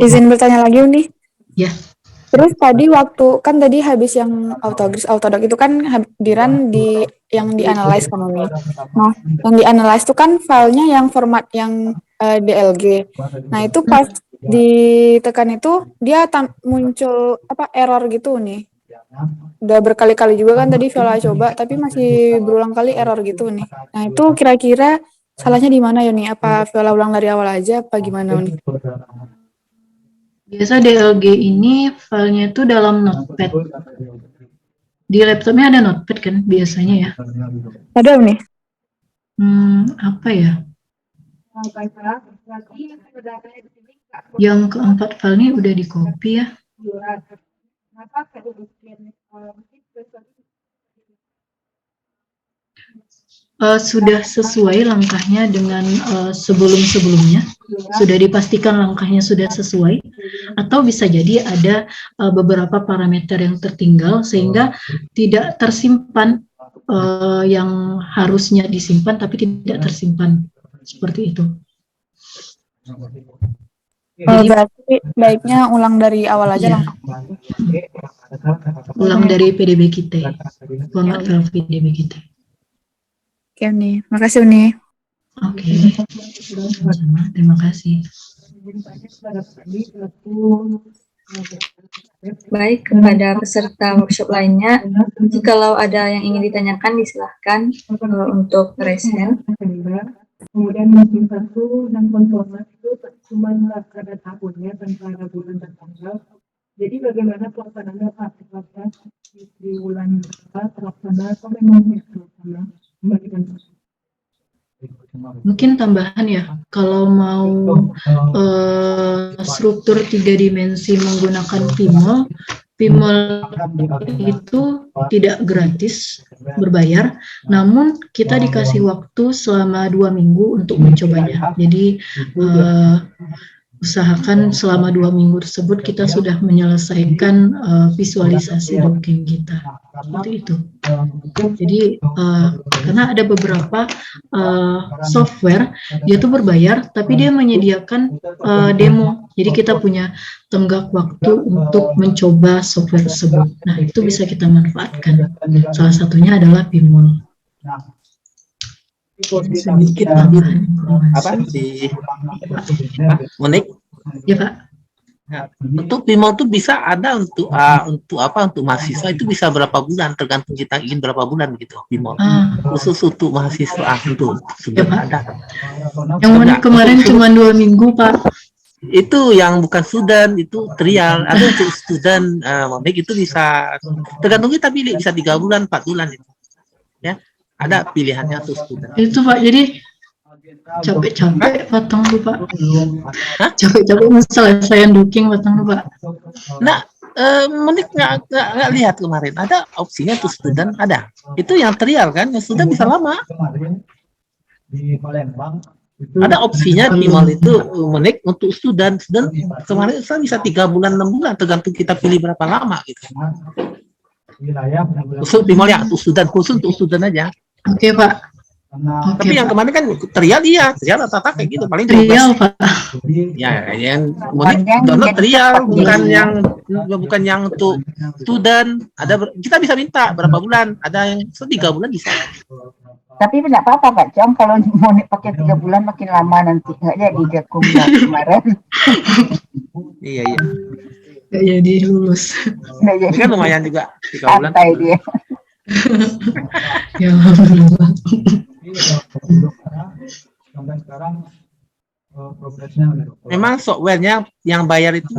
Izin bertanya lagi Uni. Ya. Terus tadi waktu kan tadi habis yang autogrid, autodoc itu kan di run yang di-analyze kan Uni. Nah, yang di-analyze itu kan filenya yang format yang DLG. Nah, itu pas ditekan itu dia muncul error gitu nih. Udah berkali-kali juga kan tadi Viola coba, tapi masih berulang kali error gitu nih. Nah, itu kira-kira salahnya di mana ya nih? Apa Viola ulang dari awal aja apa gimana nih? Biasa DLG ini filenya itu dalam notepad. Di laptopnya ada notepad kan biasanya ya? Ada nih. Apa ya? Yang keempat file ini udah di copy ya. Sudah sesuai langkahnya dengan sebelum-sebelumnya, sudah dipastikan langkahnya sudah sesuai, atau bisa jadi ada beberapa parameter yang tertinggal sehingga tidak tersimpan yang harusnya disimpan tapi tidak tersimpan, seperti itu. Berarti baiknya ulang dari awal aja langkah. Ulang dari PDB-Kit, format file PDB-Kit. Oke Uni, makasih Uni. Oke, terima kasih. Baik, kepada peserta workshop lainnya, jikalau ada yang ingin ditanyakan, disilahkan untuk raise hand. Kemudian mesin 1 dan konformat itu cuma ada tahunnya tanpa ada bulan dan tanggal. Jadi bagaimana pelaksanaannya Pak? Apakah di bulan terlaksana atau memang terlaksana? Mungkin tambahan ya, kalau mau struktur 3 dimensi menggunakan Pimol itu tidak gratis, berbayar, namun kita dikasih waktu selama 2 minggu untuk mencobanya. Jadi usahakan selama 2 minggu tersebut kita sudah menyelesaikan visualisasi dokem kita, seperti itu. Jadi karena ada beberapa software dia tuh berbayar, tapi dia menyediakan demo. Jadi kita punya tenggat waktu untuk mencoba software tersebut. Nah itu bisa kita manfaatkan. Salah satunya adalah Pimol. Sedikit tambahan apa di Monik? Ya Pak. Nah, untuk PIMOL itu bisa ada untuk apa? Untuk mahasiswa itu bisa berapa bulan, tergantung kita ingin berapa bulan gitu PIMOL. Khusus untuk mahasiswa itu sudah Pak. ada. Yang mana kemarin cuma 2 minggu, Pak. Itu yang bukan student, itu trial. Ada untuk student, itu bisa tergantung kita pilih, bisa 3 bulan, 4 bulan itu. Ya, ada pilihannya untuk student. Itu Pak, jadi capek-capek potong tuh Pak. Capek-capek masalah saya duking potong tuh Pak. Nah, Monik nggak lihat kemarin ada opsinya untuk student, ada. Itu yang trial kan, yang student bisa lama. Di Palembang Ada opsinya PIMOL itu Monik untuk student kemarin saya bisa 3 bulan 6 bulan tergantung kita pilih berapa lama gitu. wilayah Khusus PIMOL ya untuk student aja. Oke Pak. Tapi yang kemarin kan trial trial rata-rata kayak gitu paling trial Pak. Ya, yang Monik download trial bukan yang untuk student. Kita bisa minta berapa bulan, ada yang 3 bulan bisa. Tapi tidak apa-apa Pak Cong, kalau mau pakai 3 bulan makin lama nanti nggak jadi dia kemarin. Iya. Nggak jadi lulus. Nggak jadi. Kan lumayan juga 3 bulan. Santai dia. Ya alhamdulillah. sampai sekarang progresnya Memang softwarenya yang bayar itu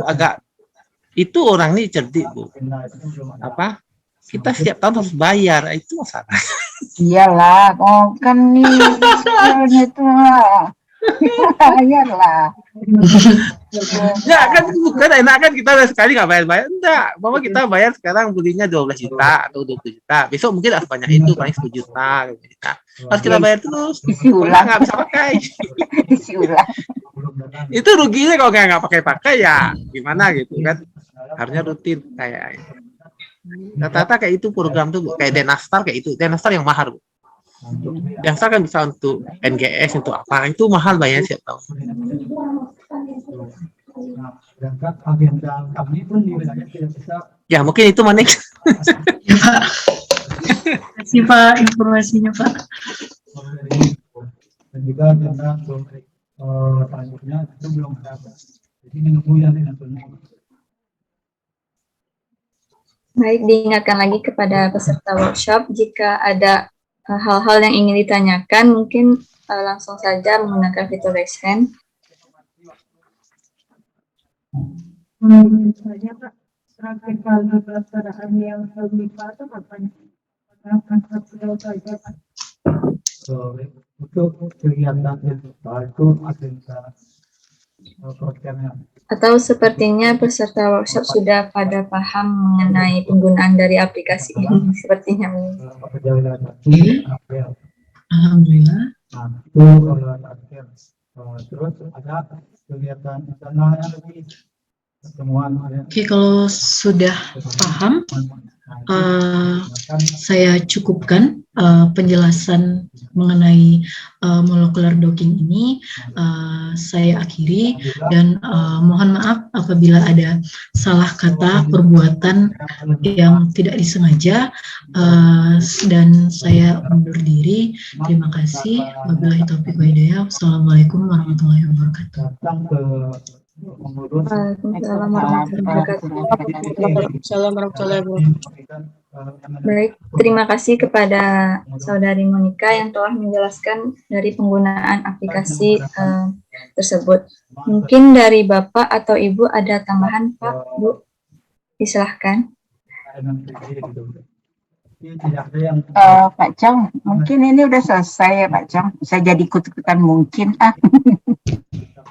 itu orang ini cerdik Bu. Apa? Kita setiap tahun harus bayar, itu masalah. Iyalah, kan nih itu lah. Bayarlah. Ya kan bukan enak kan kita sekali nggak bayar. Enggak, mama kita bayar sekarang belinya 12 juta atau 20 juta. Besok mungkin harus banyak itu, paling 10 juta. Harus kita bayar terus. Isi ulang. Nggak bisa pakai. Isi ulang. Itu ruginya kalau nggak pakai ya gimana gitu kan. Harusnya rutin kayak rata-rata kayak itu program tuh kayak Denastar kayak itu. Denastar yang mahal Bu. Denastar kan bisa untuk NGS untuk apa itu mahal bayarnya setiap tahun. Sedangkan agenda kami pun di wilayah tidak bisa. Ya mungkin itu Manik. Ya Pak. Terima kasih Pak informasinya Pak. Dan juga agenda selanjutnya itu belum ada. Jadi menunggu yang tentunya. Baik, diingatkan lagi kepada peserta workshop, jika ada hal-hal yang ingin ditanyakan, mungkin langsung saja menggunakan fitur raise hand. Misalnya Pak, terakhir kali pelaksanaan yang MIPA itu kapan? Saja Pak. Untuk kegiatan itu agenda programnya. Atau sepertinya peserta workshop sudah pada paham mengenai penggunaan dari aplikasi ini, sepertinya. Alhamdulillah. Nah, itu terus ada kegiatan internalnya lagi pertemuan. Oke, kalau sudah paham, saya cukupkan penjelasan mengenai molecular docking ini. Saya akhiri dan mohon maaf apabila ada salah kata perbuatan yang tidak disengaja, dan saya undur diri. Terima kasih. Wabillahi taufiq wa hidayah. Wassalamualaikum warahmatullahi wabarakatuh. Datang ke pengurus. Waalaikumsalam warahmatullahi wabarakatuh. Baik, terima kasih kepada Saudari Monika yang telah menjelaskan dari penggunaan aplikasi tersebut. Mungkin dari Bapak atau Ibu ada tambahan, Pak, Bu? Disilahkan. Pak Cong, mungkin ini udah selesai ya Pak Cong. Bisa jadi ikut-ikutan mungkin.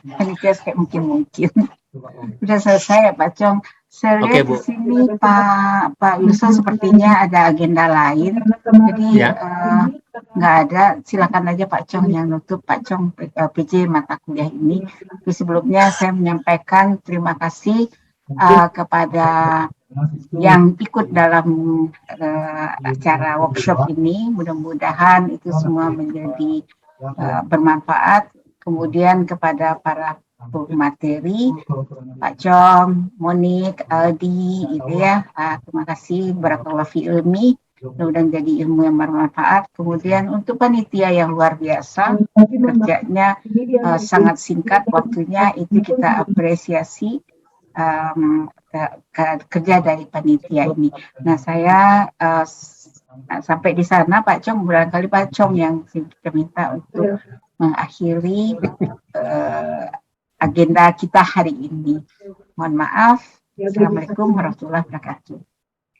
Ini kayak mungkin. Udah selesai ya Pak Cong. Saya lihat di sini Pak Yusuf sepertinya ada agenda lain. Jadi nggak ada. Silakan aja Pak Cong yang nutup Pak Cong PJ mata kuliah ini. Tapi sebelumnya saya menyampaikan terima kasih kepada yang ikut dalam acara workshop ini. Mudah-mudahan itu semua menjadi bermanfaat. Kemudian kepada para materi, Pak Cong, Monik, Aldi, gitu ya. Terima kasih, barakallahu fi ilmi. Mudah-mudahan jadi ilmu yang bermanfaat. Kemudian untuk panitia yang luar biasa, kerjanya sangat singkat waktunya, itu kita apresiasi. kerja dari panitia ini. Nah, saya sampai di sana Pak Chong, barangkali Pak Chong yang kita minta untuk mengakhiri agenda kita hari ini. Mohon maaf. Assalamualaikum warahmatullahi wabarakatuh.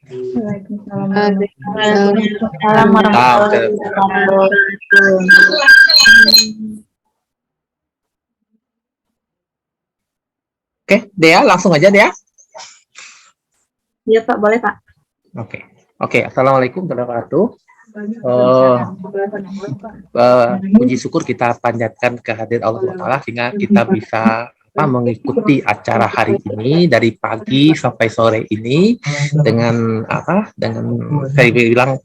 Waalaikumsalam warahmatullahi wabarakatuh. Oke, Dea, langsung aja Dea. Iya Pak, boleh Pak. Oke. Assalamualaikum warahmatullahi wabarakatuh. Puji syukur kita panjatkan kehadiran Allah Ta'ala sehingga kita bisa mengikuti acara hari ini dari pagi sampai sore ini dengan saya bilang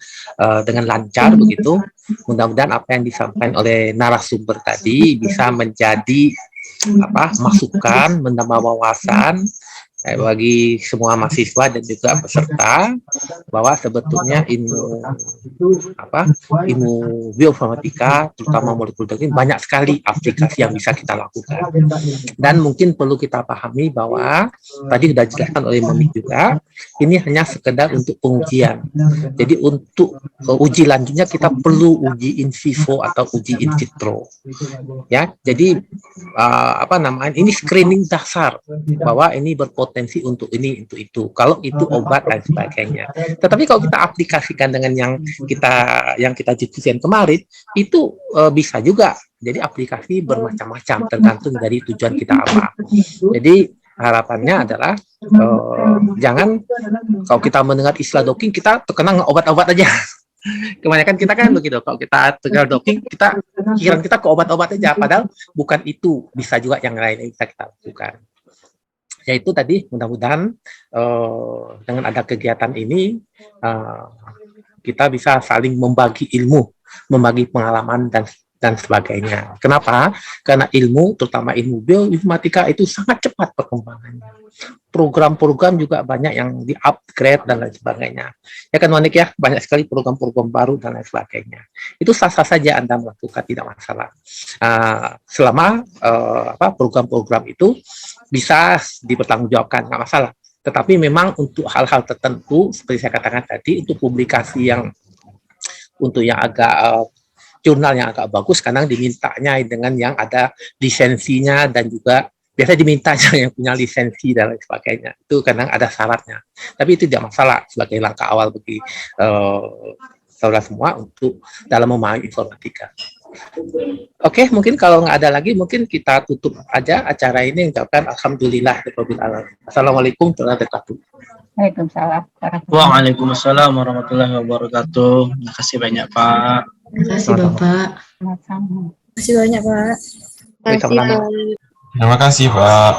dengan lancar begitu. Mudah-mudahan apa yang disampaikan oleh narasumber tadi bisa menjadi masukan, menambah wawasan bagi semua mahasiswa dan juga peserta bahwa sebetulnya ilmu bioinformatika terutama molekul ini banyak sekali aplikasi yang bisa kita lakukan, dan mungkin perlu kita pahami bahwa tadi sudah dijelaskan oleh Mami juga ini hanya sekedar untuk pengujian. Jadi untuk uji lanjutnya kita perlu uji in vivo atau uji in vitro ya. Jadi ini screening dasar bahwa ini berpotensi untuk ini, untuk itu. Kalau itu obat dan sebagainya. Tetapi kalau kita aplikasikan dengan yang kita diskusikan kemarin, itu bisa juga. Jadi aplikasi bermacam-macam tergantung dari tujuan kita apa. Jadi harapannya adalah jangan kalau kita mendengar istilah docking kita terkenang obat-obat aja. Kebanyakan kita kan begitu, kalau kita dengar docking pikiran kita ke obat-obat aja, padahal bukan itu, bisa juga yang lain yang bisa kita lakukan. Yaitu tadi mudah-mudahan dengan ada kegiatan ini kita bisa saling membagi ilmu, membagi pengalaman dan sebagainya. Kenapa? Karena ilmu, terutama ilmu bioinformatika itu sangat cepat perkembangannya. Program-program juga banyak yang di-upgrade dan lain sebagainya. Ya kan Monik ya, banyak sekali program-program baru dan lain sebagainya. Itu sah-sah saja Anda melakukan, tidak masalah. Selama program-program itu bisa dipertanggungjawabkan, nggak masalah. Tetapi memang untuk hal-hal tertentu, seperti saya katakan tadi, untuk publikasi untuk yang agak jurnal yang agak bagus, kadang dimintanya dengan yang ada lisensinya dan juga biasa dimintanya yang punya lisensi dan lain sebagainya. Itu kadang ada syaratnya. Tapi itu tidak masalah sebagai langkah awal bagi saudara semua untuk dalam memahami informatika. Oke, mungkin kalau nggak ada lagi, mungkin kita tutup aja acara ini. Ucapkan alhamdulillah. Assalamualaikum warahmatullahi wabarakatuh. Waalaikumsalam. Waalaikumsalam warahmatullahi wabarakatuh. Terima kasih banyak Pak. Terima kasih Bapak. Terima kasih banyak Pak. Terima kasih. Terima kasih Pak.